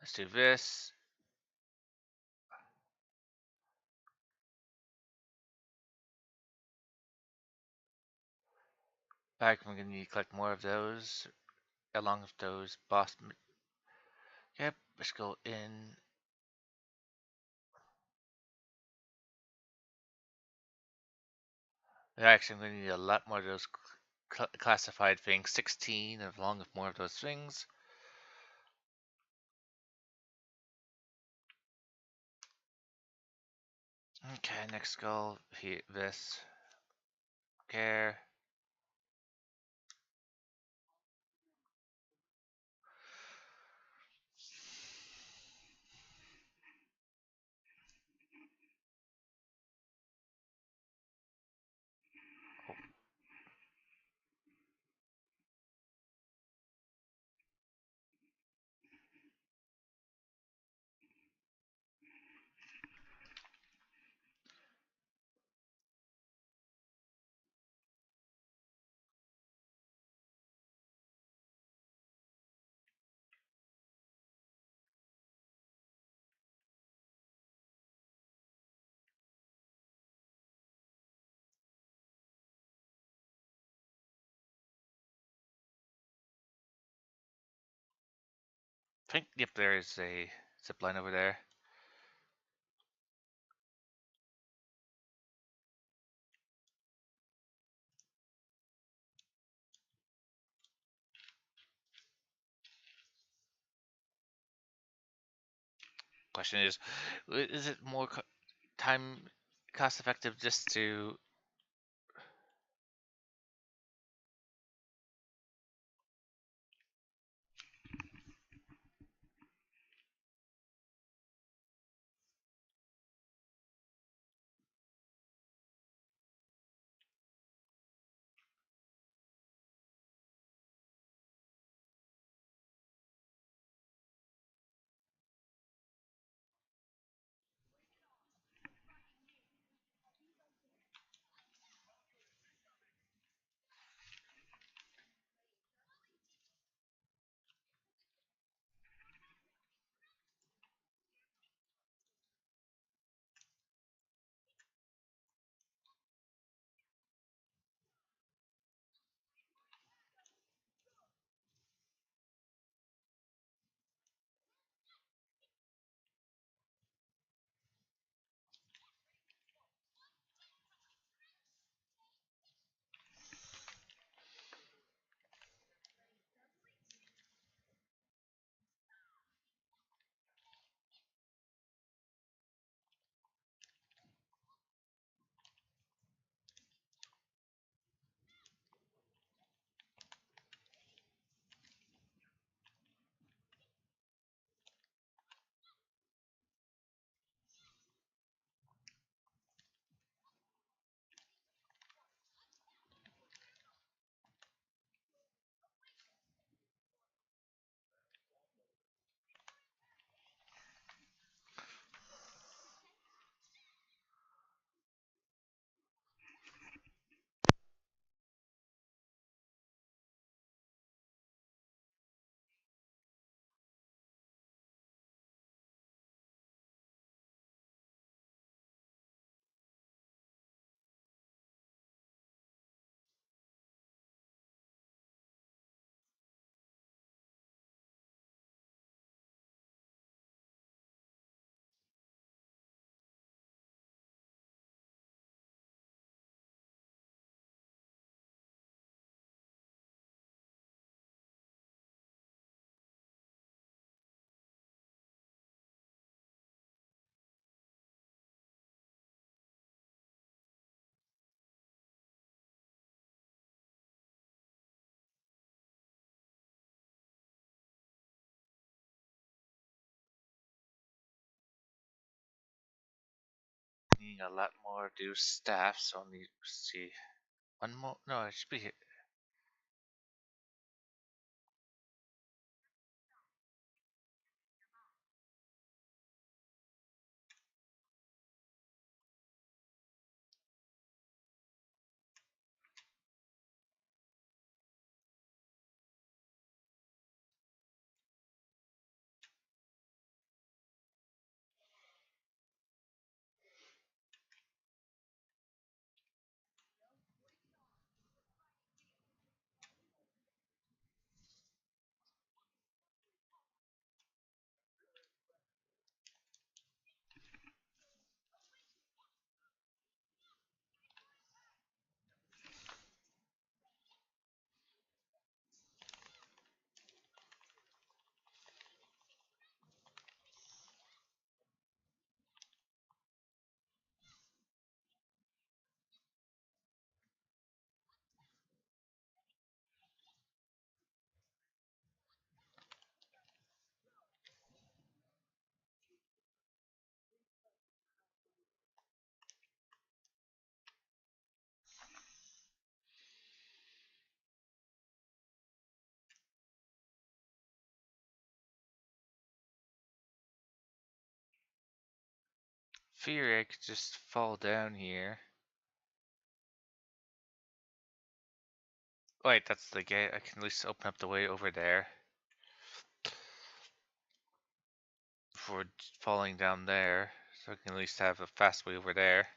Let's do this. I'm gonna need to collect more of those, along with those boss. Yep, let's go in. Actually, I'm gonna need a lot more of those classified things. 16, along with more of those things. Okay, next goal. Here, this. Care. think, yep, there is a zip line over there. Question is it more time cost effective just to need a lot more do staff, so I'll need to see one more. No, it should be here. Fear I could just fall down here. Wait, that's the gate. I can at least open up the way over there before falling down there, so I can at least have a fast way over there.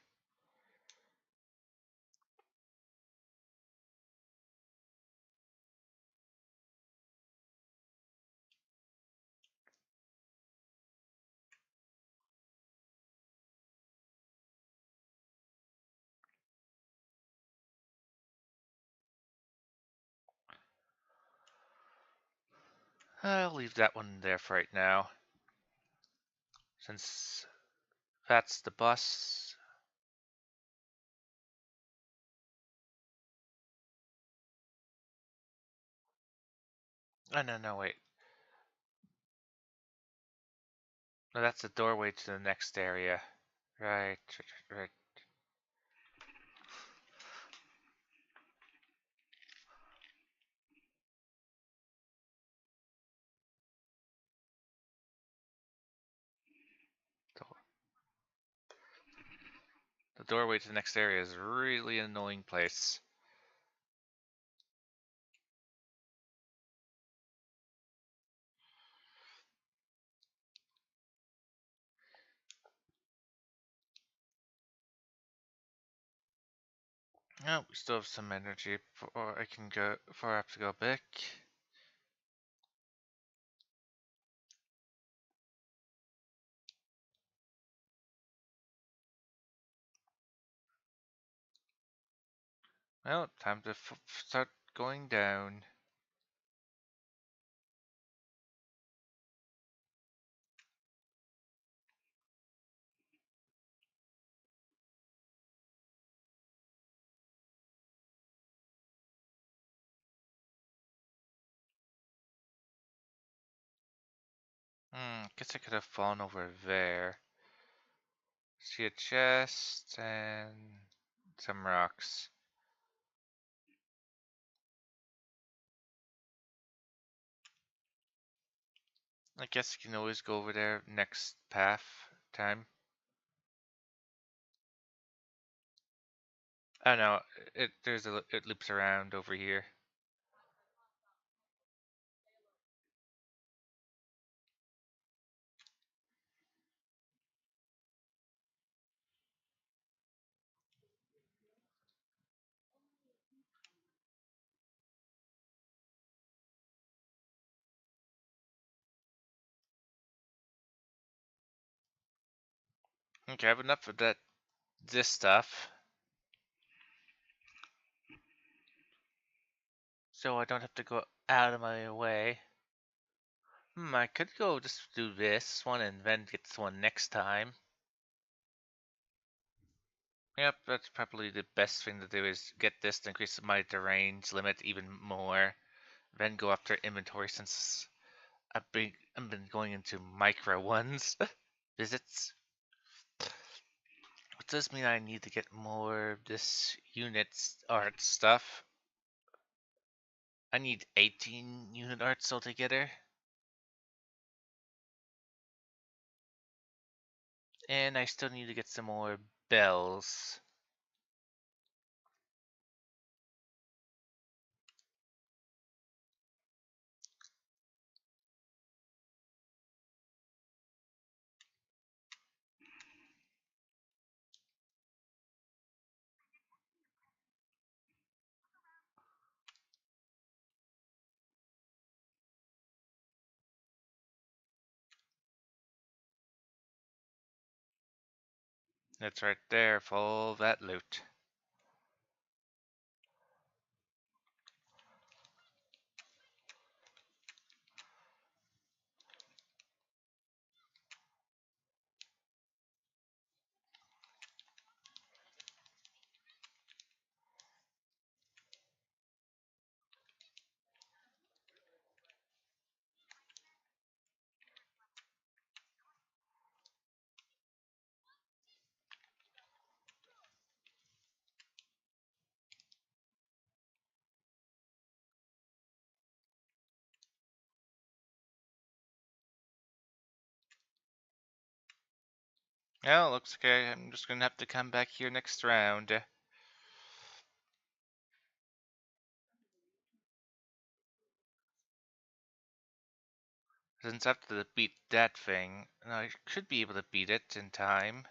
I'll leave that one there for right now, since that's the bus. Oh, no, wait. No, that's the doorway to the next area. Right, right. The doorway to the next area is a really annoying place. Oh, we still have some energy before I can go, before I have to go back. Well, time to start going down. Guess I could have fallen over there. See a chest and some rocks. I guess you can always go over there next path time. Oh no, it loops around over here. Okay, I have enough of this stuff. So I don't have to go out of my way. I could go just do this one and then get this one next time. Yep, that's probably the best thing to do is get this to increase my range limit even more. Then go after inventory since I've been going into micro ones. Visits. What does mean I need to get more of this units art stuff. I need 18 unit arts altogether. And I still need to get some more bells. That's right there for all that loot. Well, looks okay. I'm just gonna have to come back here next round. Since I have to beat that thing, and I should be able to beat it in time.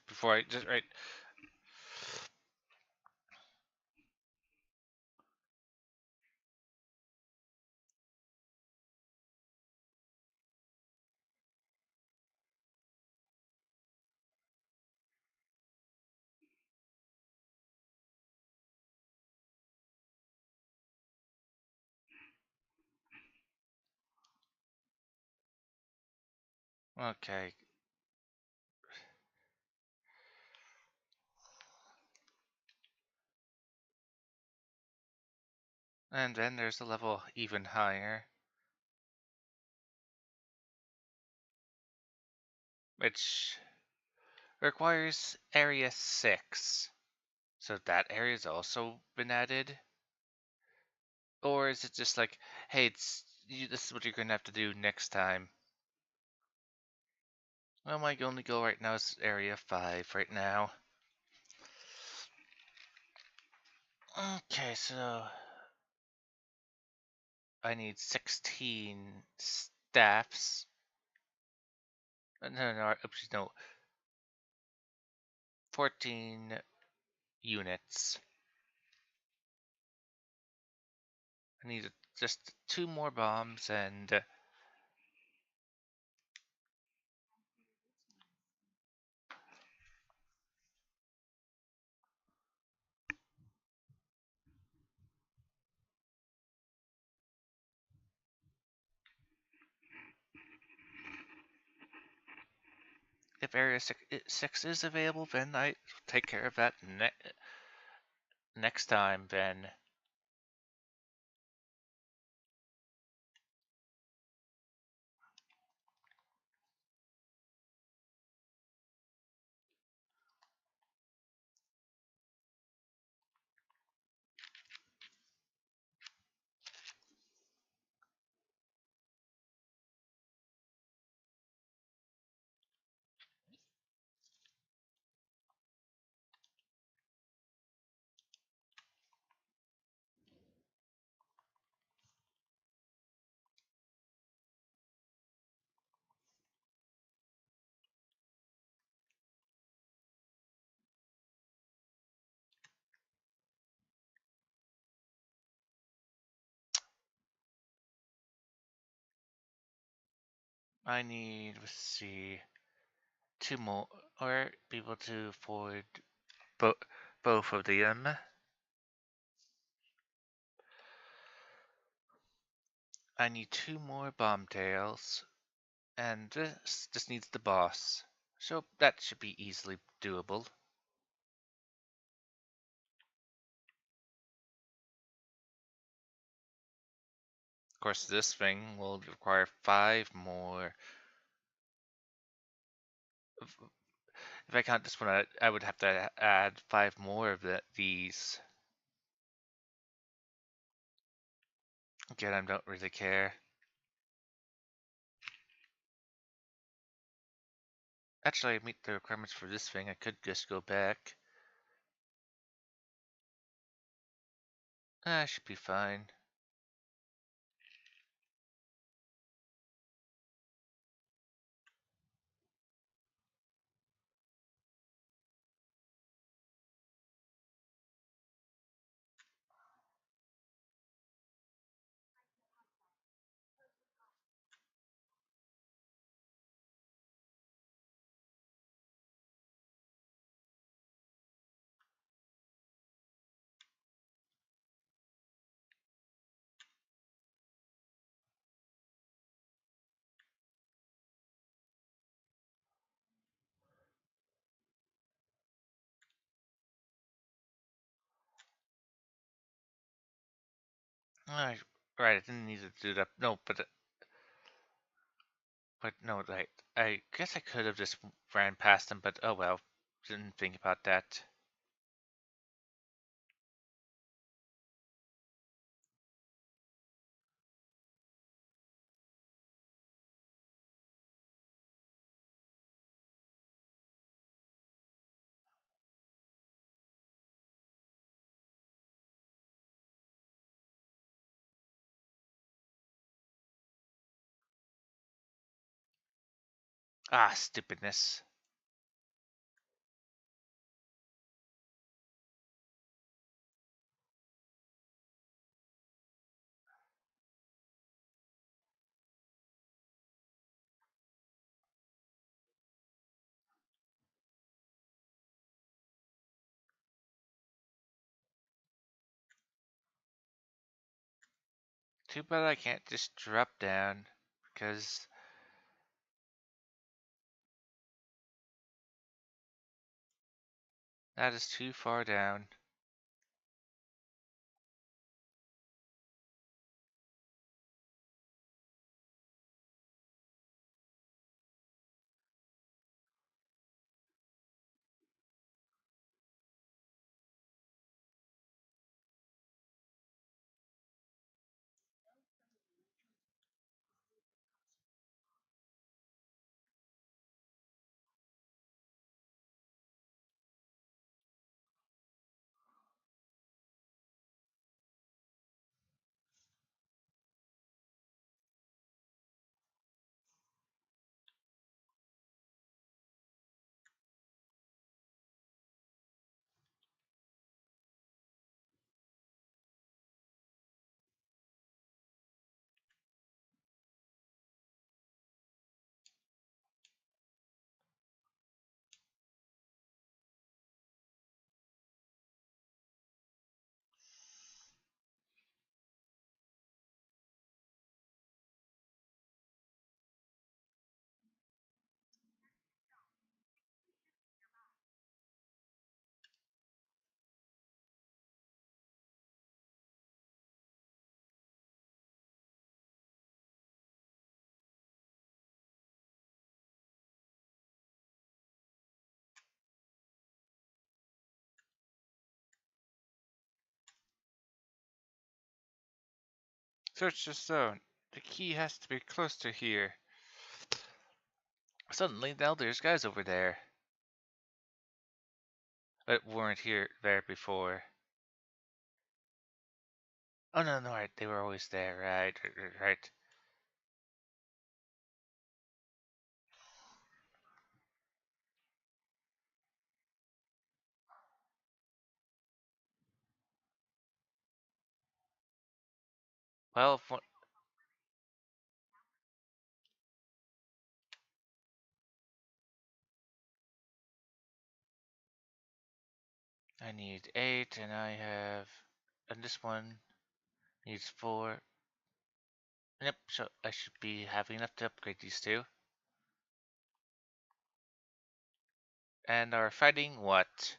Before I just right. Okay. And then there's a level even higher, which requires Area 6. So that area's also been added? Or is it just like, hey, this is what you're gonna have to do next time? Well, my only goal right now is Area 5 right now. Okay, so I need 16 staffs. No, oops, no. 14 units. I need just 2 more bombs and if Area 6 is available, then I take care of that next time then. I need, let's see, 2 more, or be able to afford bo both of them. I need 2 more bomb tails, and this just needs the boss. So that should be easily doable. Of course, this thing will require 5 more. If I count this one, I would have to add 5 more of these. Again, I don't really care. Actually, I meet the requirements for this thing. I could just go back. I should be fine. Alright, right, I didn't need to do that. No, but no, right. I guess I could have just ran past them, but oh well. Didn't think about that. Ah, stupidness. Too bad I can't just drop down, because that is too far down. Search the zone. The key has to be close to here. Suddenly, now there's guys over there that weren't there before. Oh no, no, right, they were always there, right. Well, I need 8, and and this one needs 4. Yep, so I should be having enough to upgrade these two. And are fighting what?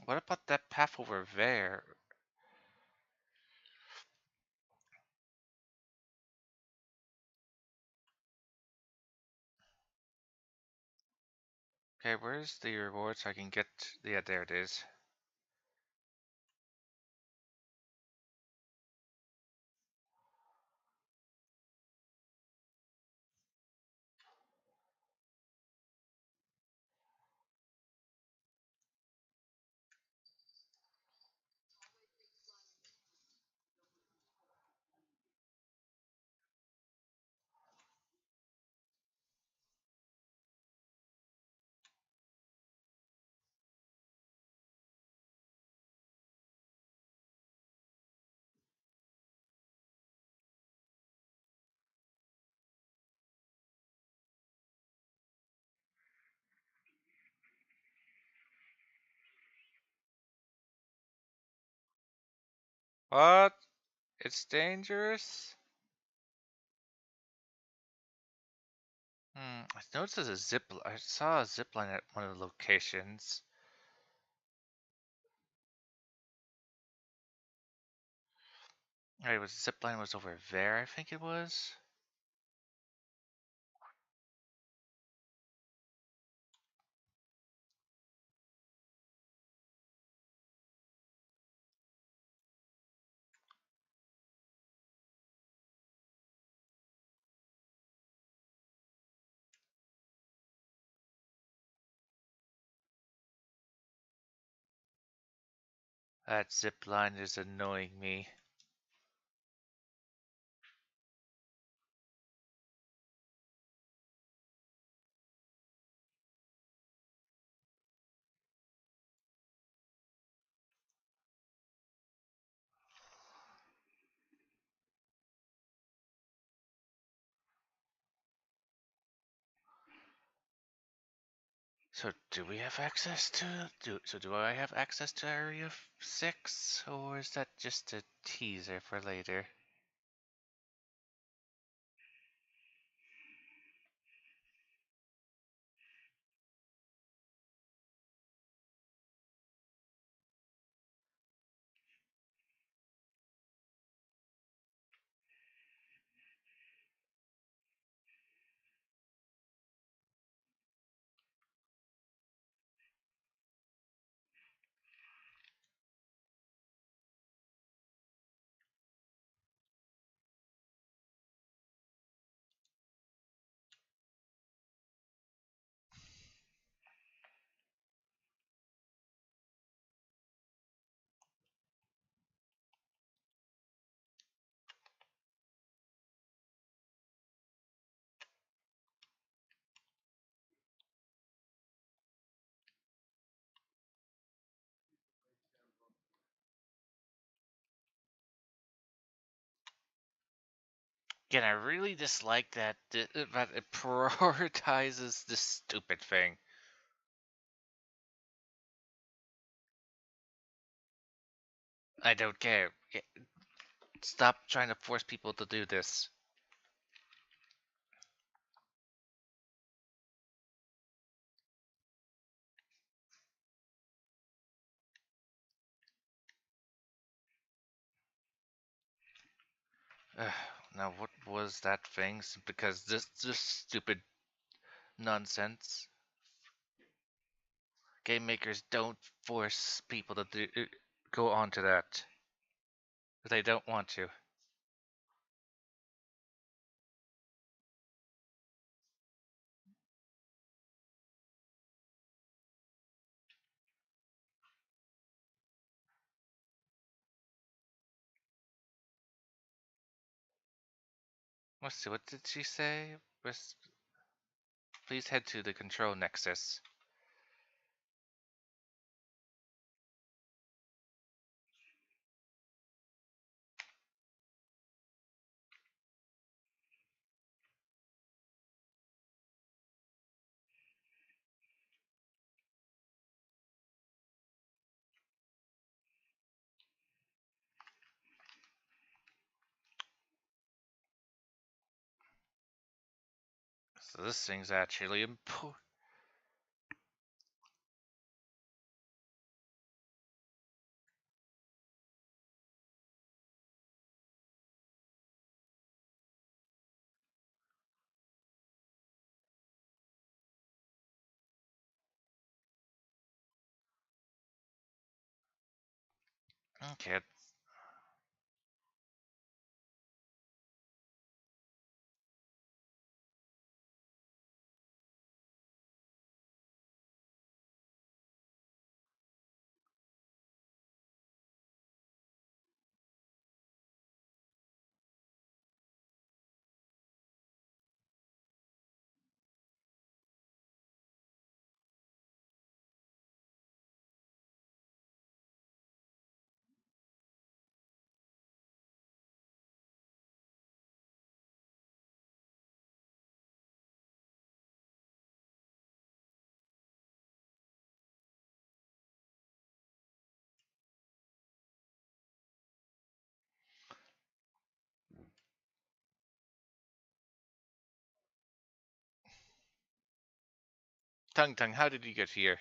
What about that path over there? Okay, where's the reward so I can get... Yeah, there it is. What? It's dangerous? I noticed there's a I saw a zip line at one of the locations. Alright, was zip line was over there, I think it was. That zip line is annoying me. So do we have access to do I have access to Area 6, or is that just a teaser for later? Again, I really dislike that that it prioritizes this stupid thing. I don't care. Stop trying to force people to do this. Ugh, now, what was that thing? Because this stupid nonsense. Game makers don't force people to go on to that if they don't want to. Let's see, what did she say? Please head to the control nexus. So this thing's actually important. Okay. Tung Tung, how did you get here?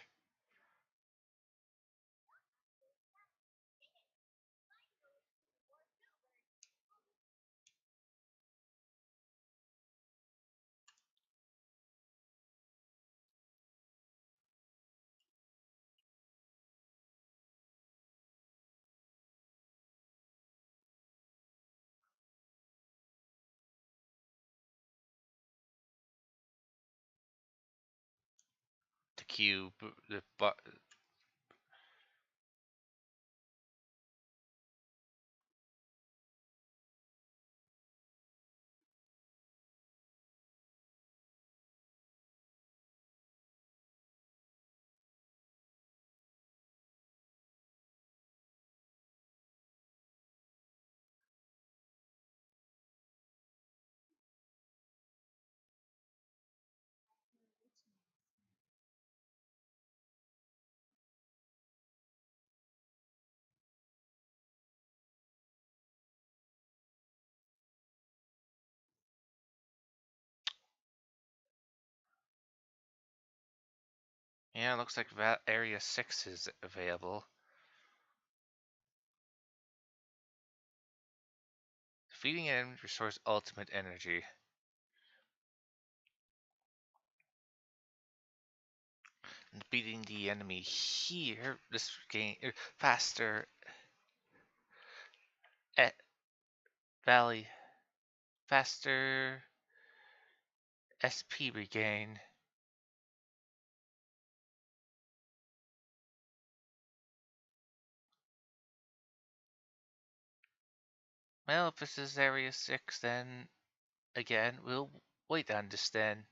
The cube, the Yeah, looks like Area 6 is available. Feeding an enemy restores ultimate energy. And beating the enemy here, this gain faster at Valley, faster SP regain. Well, if this is Area 6, then again, we'll wait on this then.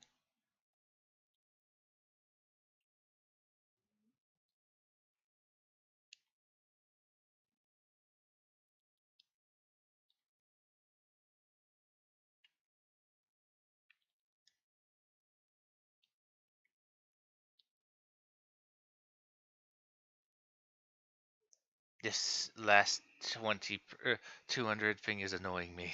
This last 200 thing is annoying me.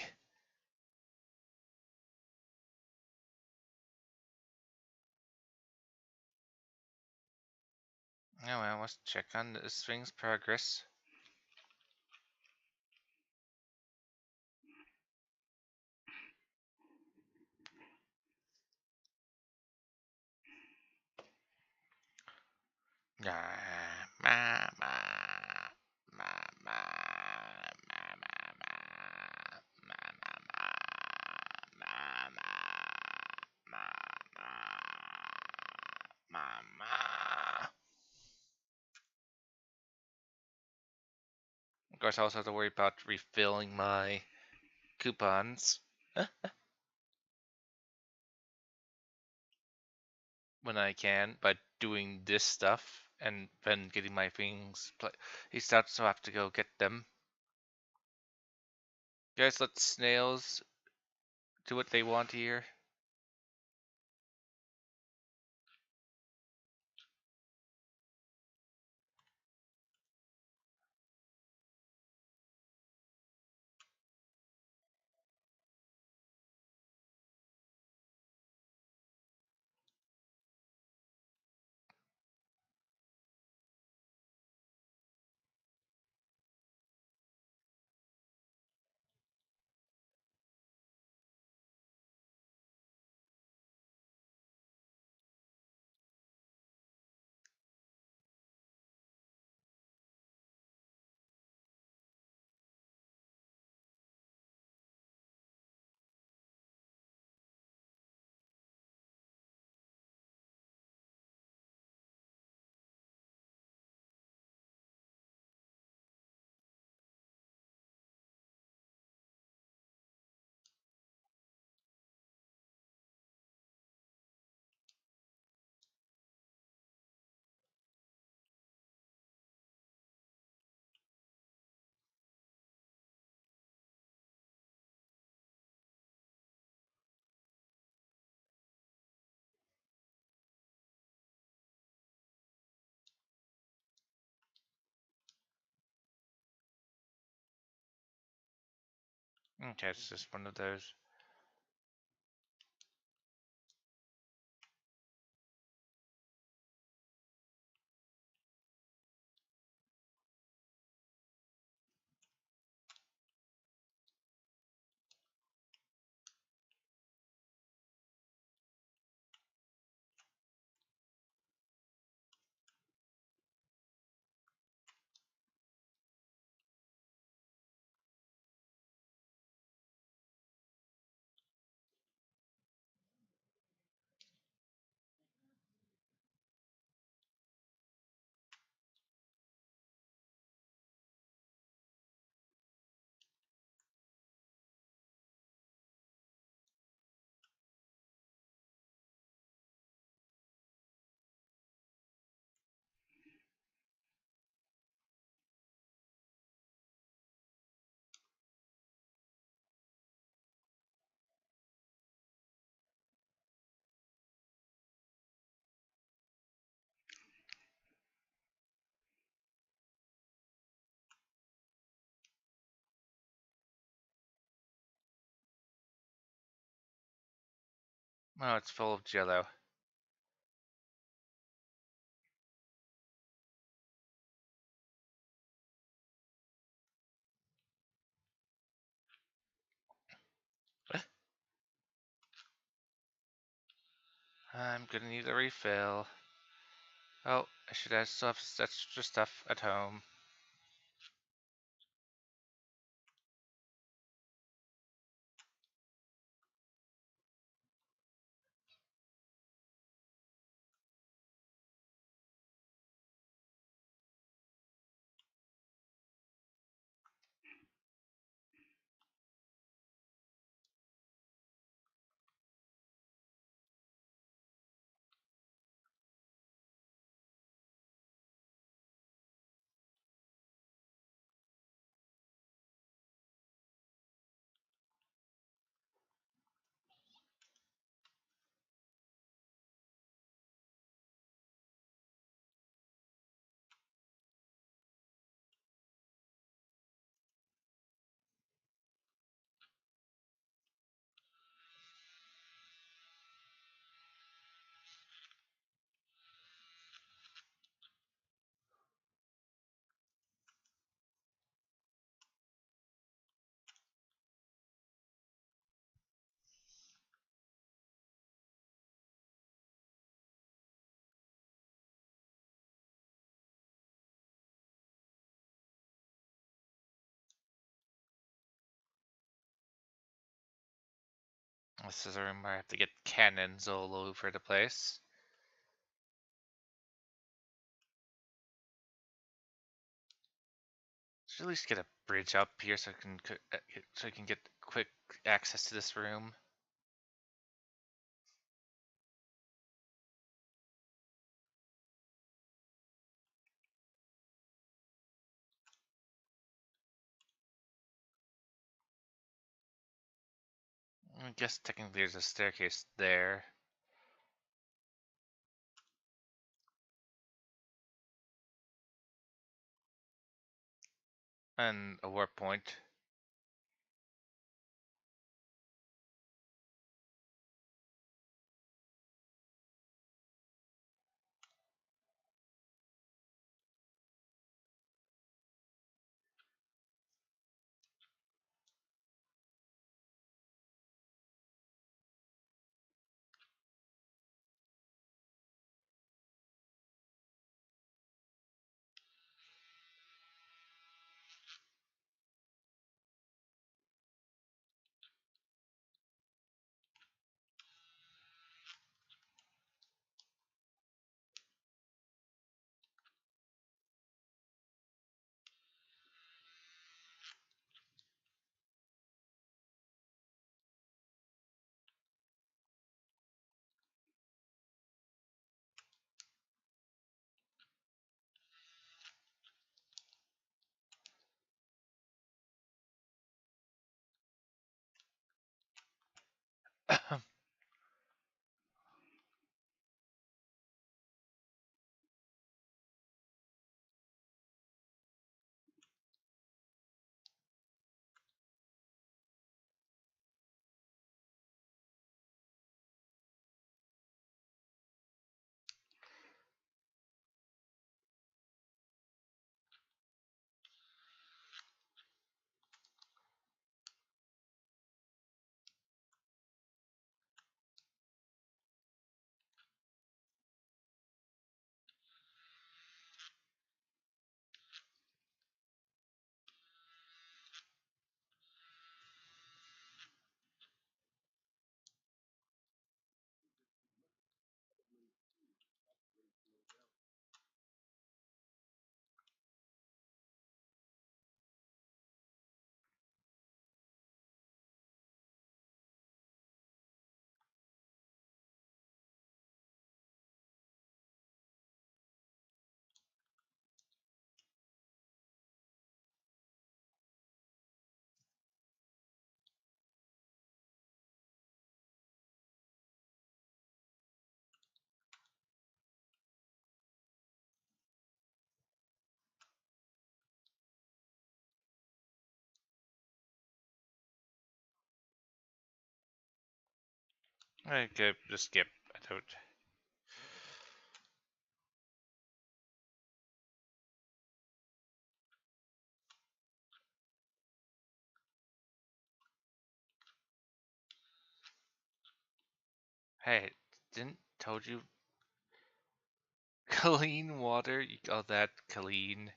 Oh well, let's check on this thing's progress. Of course, I also have to worry about refilling my coupons when I can by doing this stuff and then getting my things. He starts to have to go get them. Guys, let snails do what they want here. Okay, it's just one of those. Oh, it's full of jello. I'm gonna need a refill. Oh, I should have some extra stuff at home. This is a room where I have to get cannons all over the place. Should at least get a bridge up here so I can get quick access to this room. I guess technically there's a staircase there. And a warp point. Okay, just skip. I don't. Hey, didn't told you clean water? You call that clean?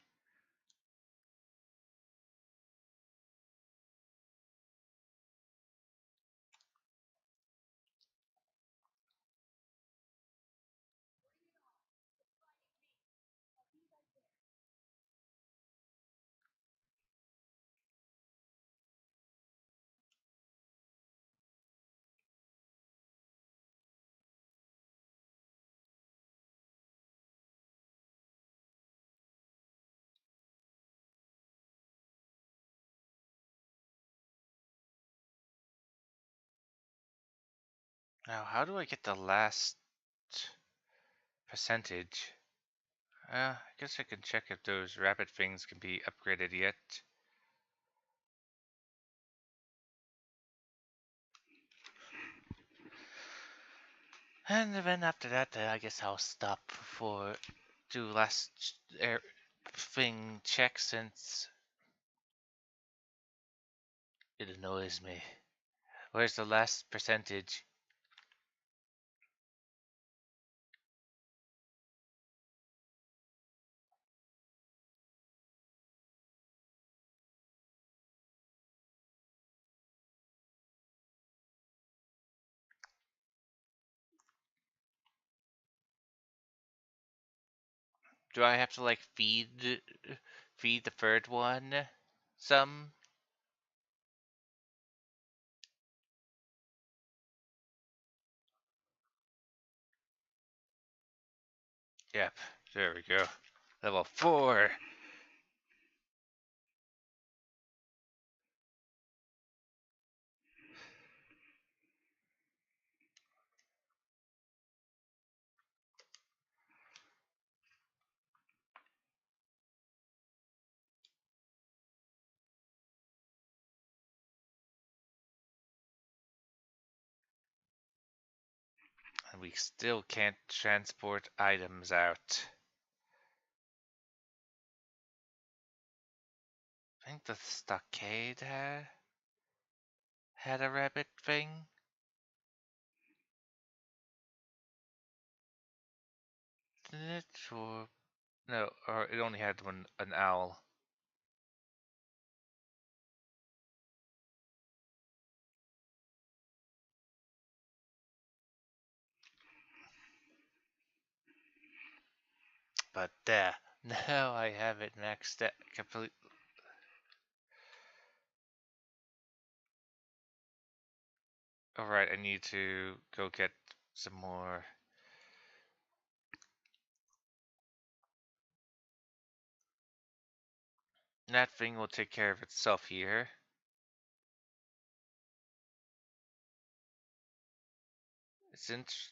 Now, how do I get the last percentage? I guess I can check if those rabbit things can be upgraded yet. And then after that, I guess I'll stop for do last air thing check since it annoys me. Where's the last percentage? Do I have to like feed the third one some? Yep, there we go. Level 4. And we still can't transport items out. I think the stockade had a rabbit thing. Didn't it? Or no, or it only had an owl. But there. Now I have it maxed out complete. Alright, I need to go get some more. That thing will take care of itself here. Since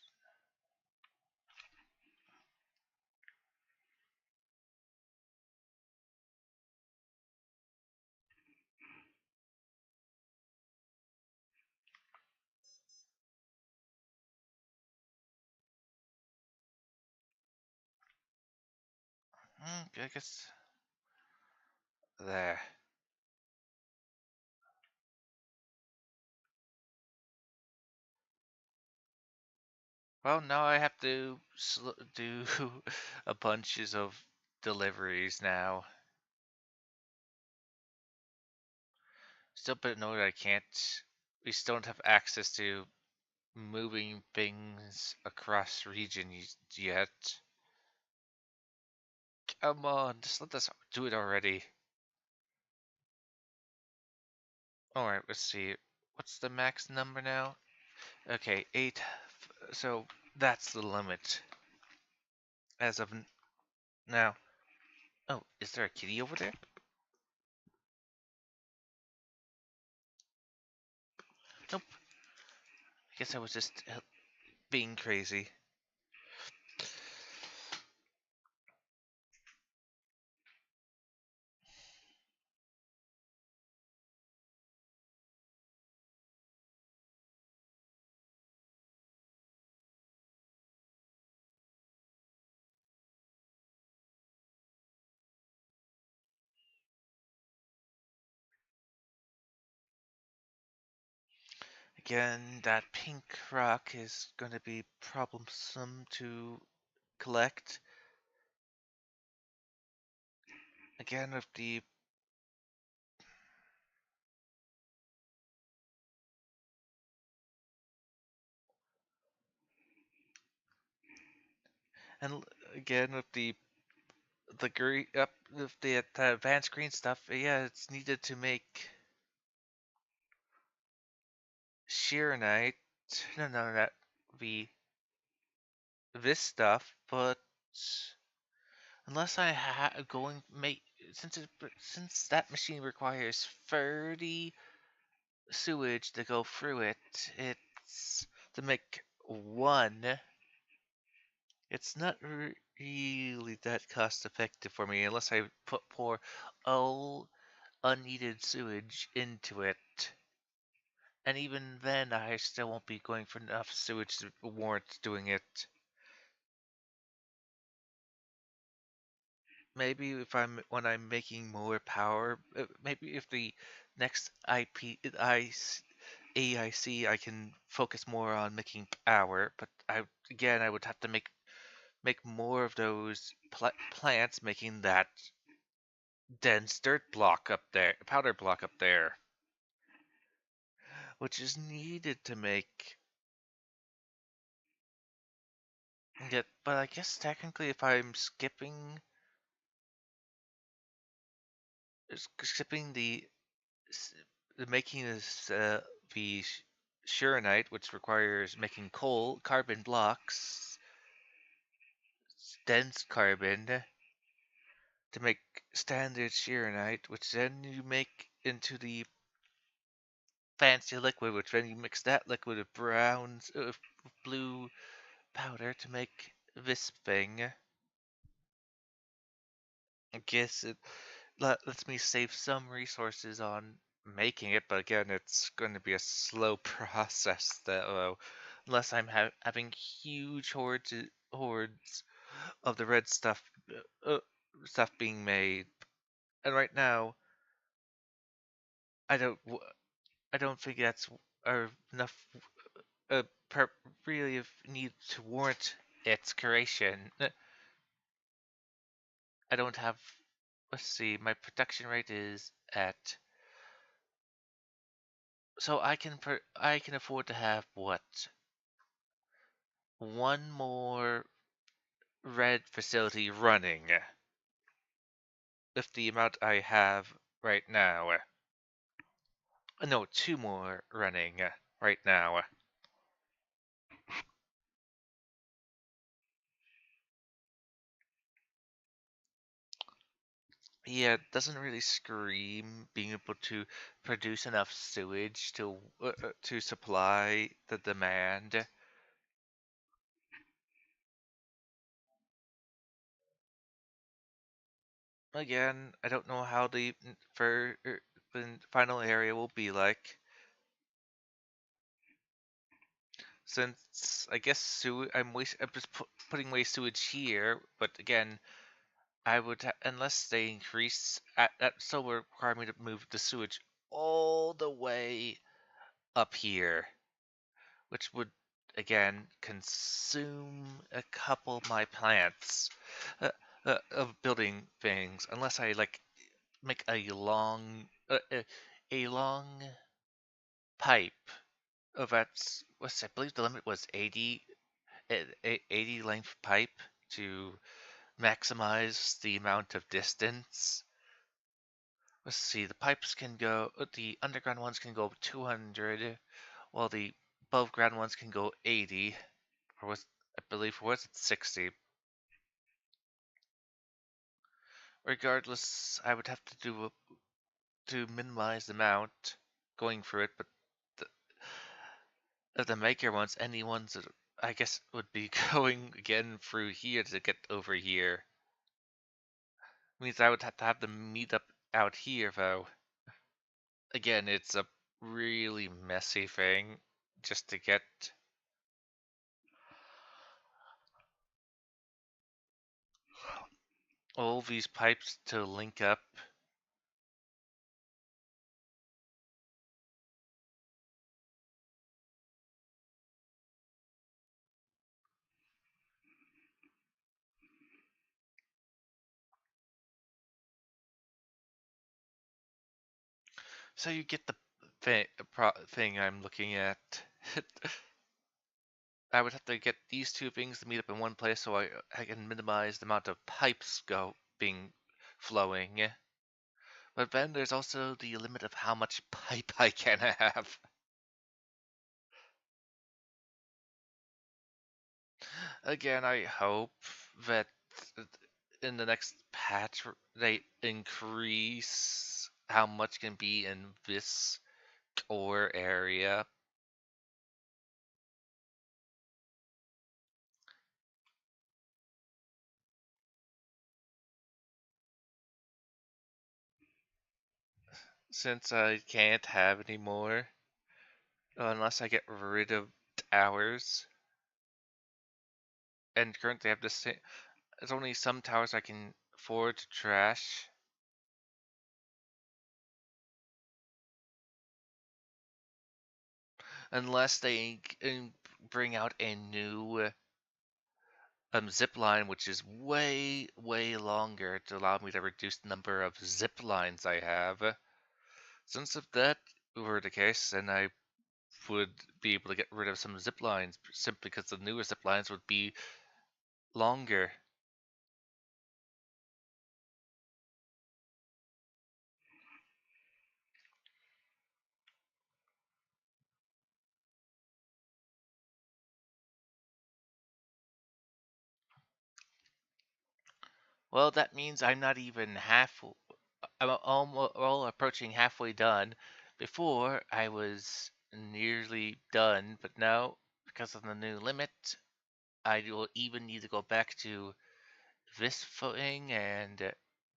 I guess there. Well, now I have to do a bunches of deliveries now. Still a bit annoyed I can't. We still don't have access to moving things across regions yet. Come on, just let us do it already. Alright, let's see. What's the max number now? Okay, 8. So that's the limit as of now. Oh, is there a kitty over there? Nope. I guess I was just being crazy. Again, that pink rock is going to be troublesome to collect. Again, with the and again with the green up with the advanced green stuff. Yeah, it's needed to make Sheeranite. No, that would be this stuff, but unless I going make since that machine requires 30 sewage to go through it, it's to make one. It's not really that cost effective for me unless I pour all unneeded sewage into it. And even then, I still won't be going for enough sewage to warrant doing it. Maybe if when I'm making more power, maybe if the next AIC I can focus more on making power. But I would have to make more of those plants, making that dense dirt block up there, powder block up there, which is needed to make it. But I guess technically, if I'm skipping the making this the Shuranite, which requires making coal, carbon blocks, dense carbon to make standard Shuranite, which then you make into the fancy liquid, which then you mix that liquid with blue powder to make this thing. I guess it lets me save some resources on making it, but again, it's going to be a slow process though, unless I'm having huge hordes of the red uh, stuff being made. And right now, I don't I don't think that's enough per really need to warrant its creation. I don't have. Let's see, my production rate is at. So I can afford to have what? One more red facility running with the amount I have right now. No, two more running right now. Yeah, it doesn't really scream being able to produce enough sewage to supply the demand. Again, I don't know how the final area will be like, since I guess I'm just putting away sewage here, but again, unless they increase that still would require me to move the sewage all the way up here, which would again consume a couple of my plants of building things, unless I like make a long pipe of that's what's I believe the limit was 80 length pipe to maximize the amount of distance. Let's see, the underground ones can go 200, while the above ground ones can go 80, I believe, was it 60? Regardless, I would have to to minimize the amount going through it, but the, of the maker ones, any ones that I guess would be going again through here to get over here. Means I would have to have them meet up out here, though. Again, it's a really messy thing just to get all these pipes to link up. So you get the thing I'm looking at. I would have to get these two things to meet up in one place so I can minimize the amount of pipes being flowing. But then there's also the limit of how much pipe I can have. Again, I hope that in the next patch they increase how much can be in this core area. Since I can't have any more unless I get rid of towers. And currently I have the same. There's only some towers I can afford to trash. Unless they bring out a new zip line, which is way, way longer to allow me to reduce the number of zip lines I have. Since if that were the case, then I would be able to get rid of some zip lines simply because the newer zip lines would be longer. Well, that means I'm not even I'm almost well, approaching halfway done. Before, I was nearly done, but now, because of the new limit, I will even need to go back to this footing and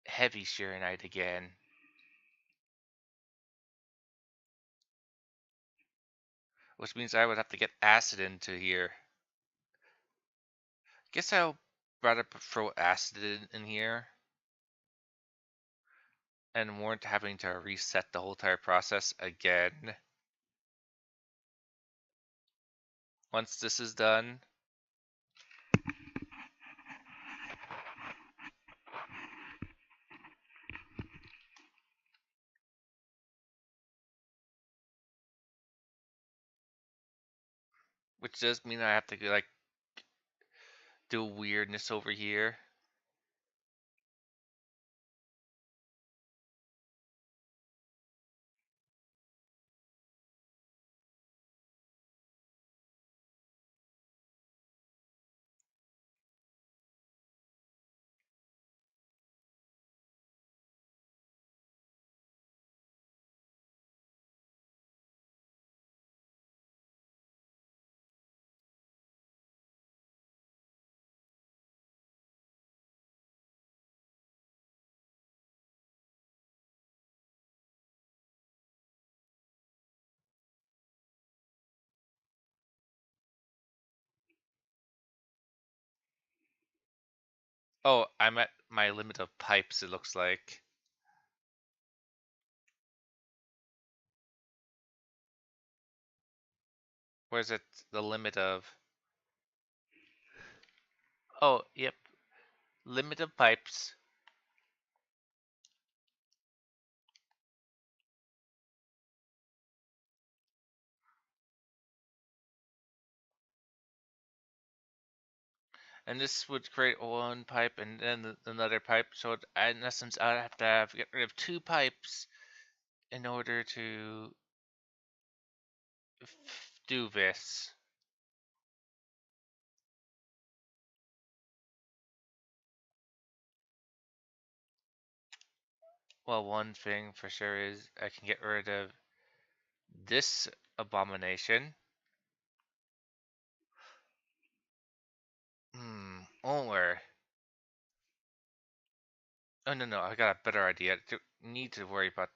heavy Sheeranite again. Which means I would have to get acid into here. Guess I'll rather throw acid in here and warrant having to reset the whole entire process again. Once this is done, which does mean I have to like do weirdness over here. Oh, I'm at my limit of pipes, it looks like. Where's it the limit of? Oh, yep. Limit of pipes. And this would create one pipe and then another pipe. So in essence, I'd have to get rid of two pipes in order to do this. Well, one thing for sure is I can get rid of this abomination. Or oh no, I got a better idea. I don't need to worry about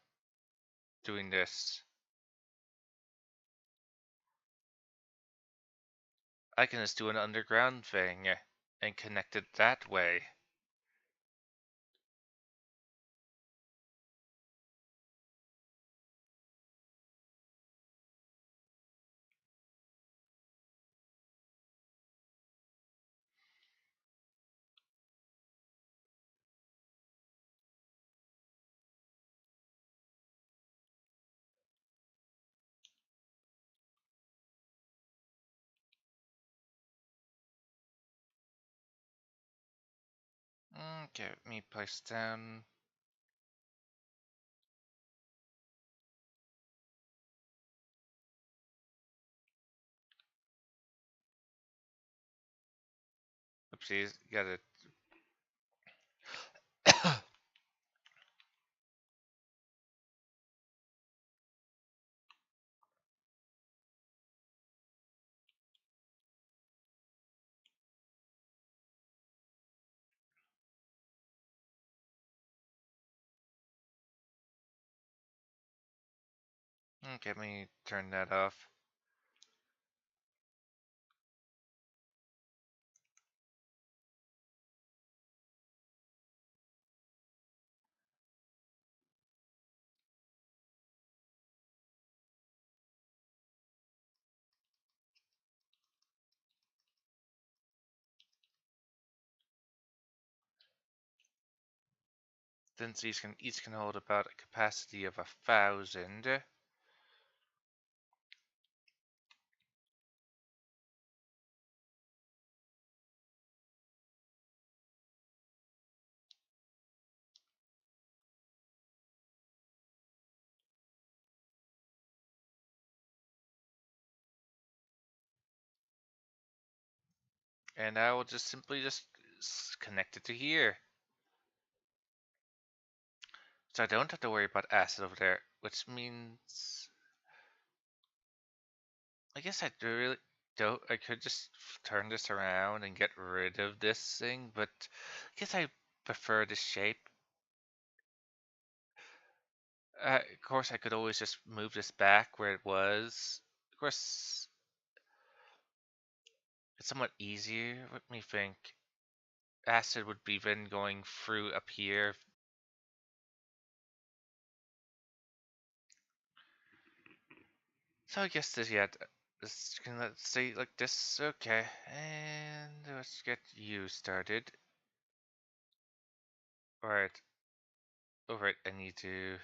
doing this. I can just do an underground thing and connect it that way. Okay, let me place down. Oopsies, got it. Okay, let me turn that off. Since each can hold about a capacity of 1,000. And I will just simply connect it to here. So I don't have to worry about acid over there, which means I guess I really don't. I could just turn this around and get rid of this thing, but I guess I prefer this shape. Of course, I could always just move this back where it was. Of course, it's somewhat easier. Let me think. Acid would be then going through up here. So I guess this, yeah, let's say like this. Okay, and let's get you started. Alright, alright, I need to.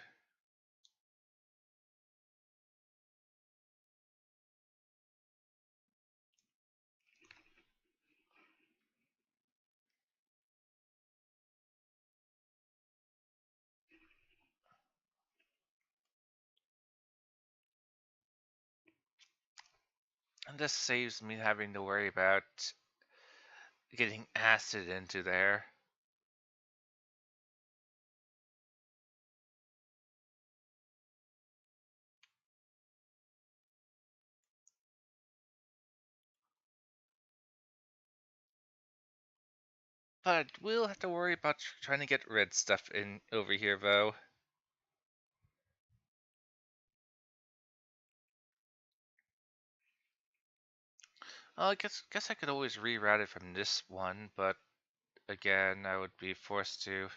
And this saves me having to worry about getting acid into there. But we'll have to worry about trying to get red stuff in over here, though. Well, I guess I could always reroute it from this one, but again, I would be forced to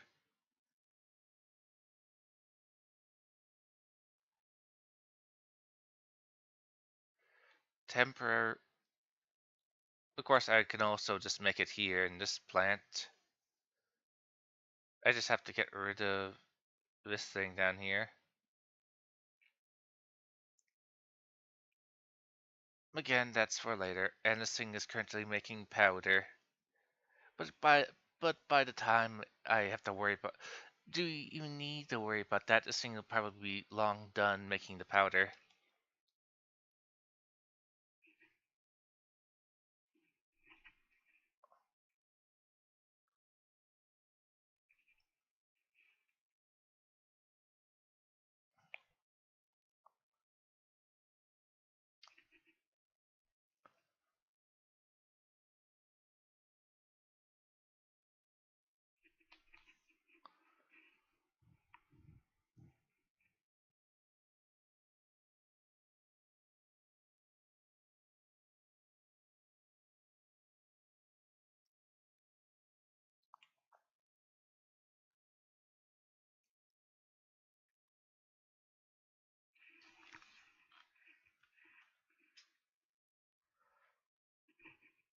temporary. Of course, I can also just make it here in this plant. I just have to get rid of this thing down here. Again, that's for later. And this thing is currently making powder. But by the time I have to worry about, do you even need to worry about that? This thing will probably be long done making the powder.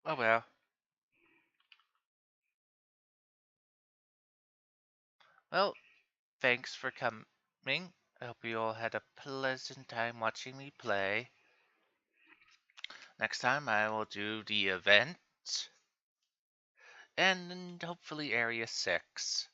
Oh well. Well, thanks for coming. I hope you all had a pleasant time watching me play. Next time I will do the event. and hopefully Area 6.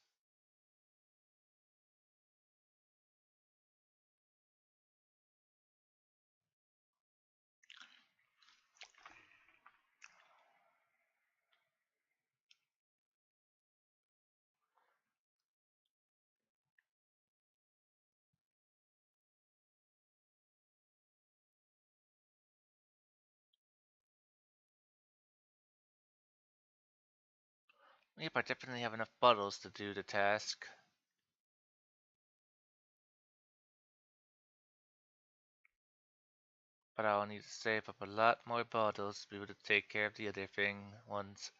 Yep, I definitely have enough bottles to do the task. But I'll need to save up a lot more bottles to be able to take care of the other ones.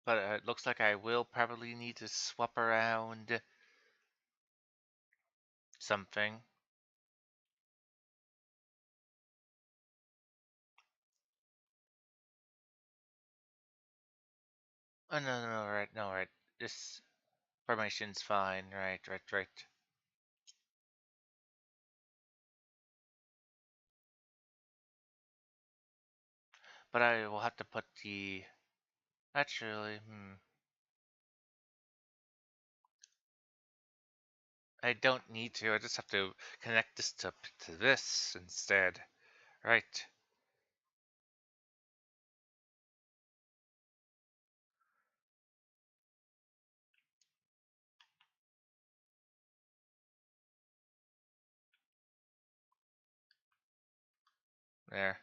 But it looks like I will probably need to swap around something. Oh, no, right. This formation's fine. Right. But I will have to put the... Actually, I don't need to. I just have to connect this to this instead. Right. There.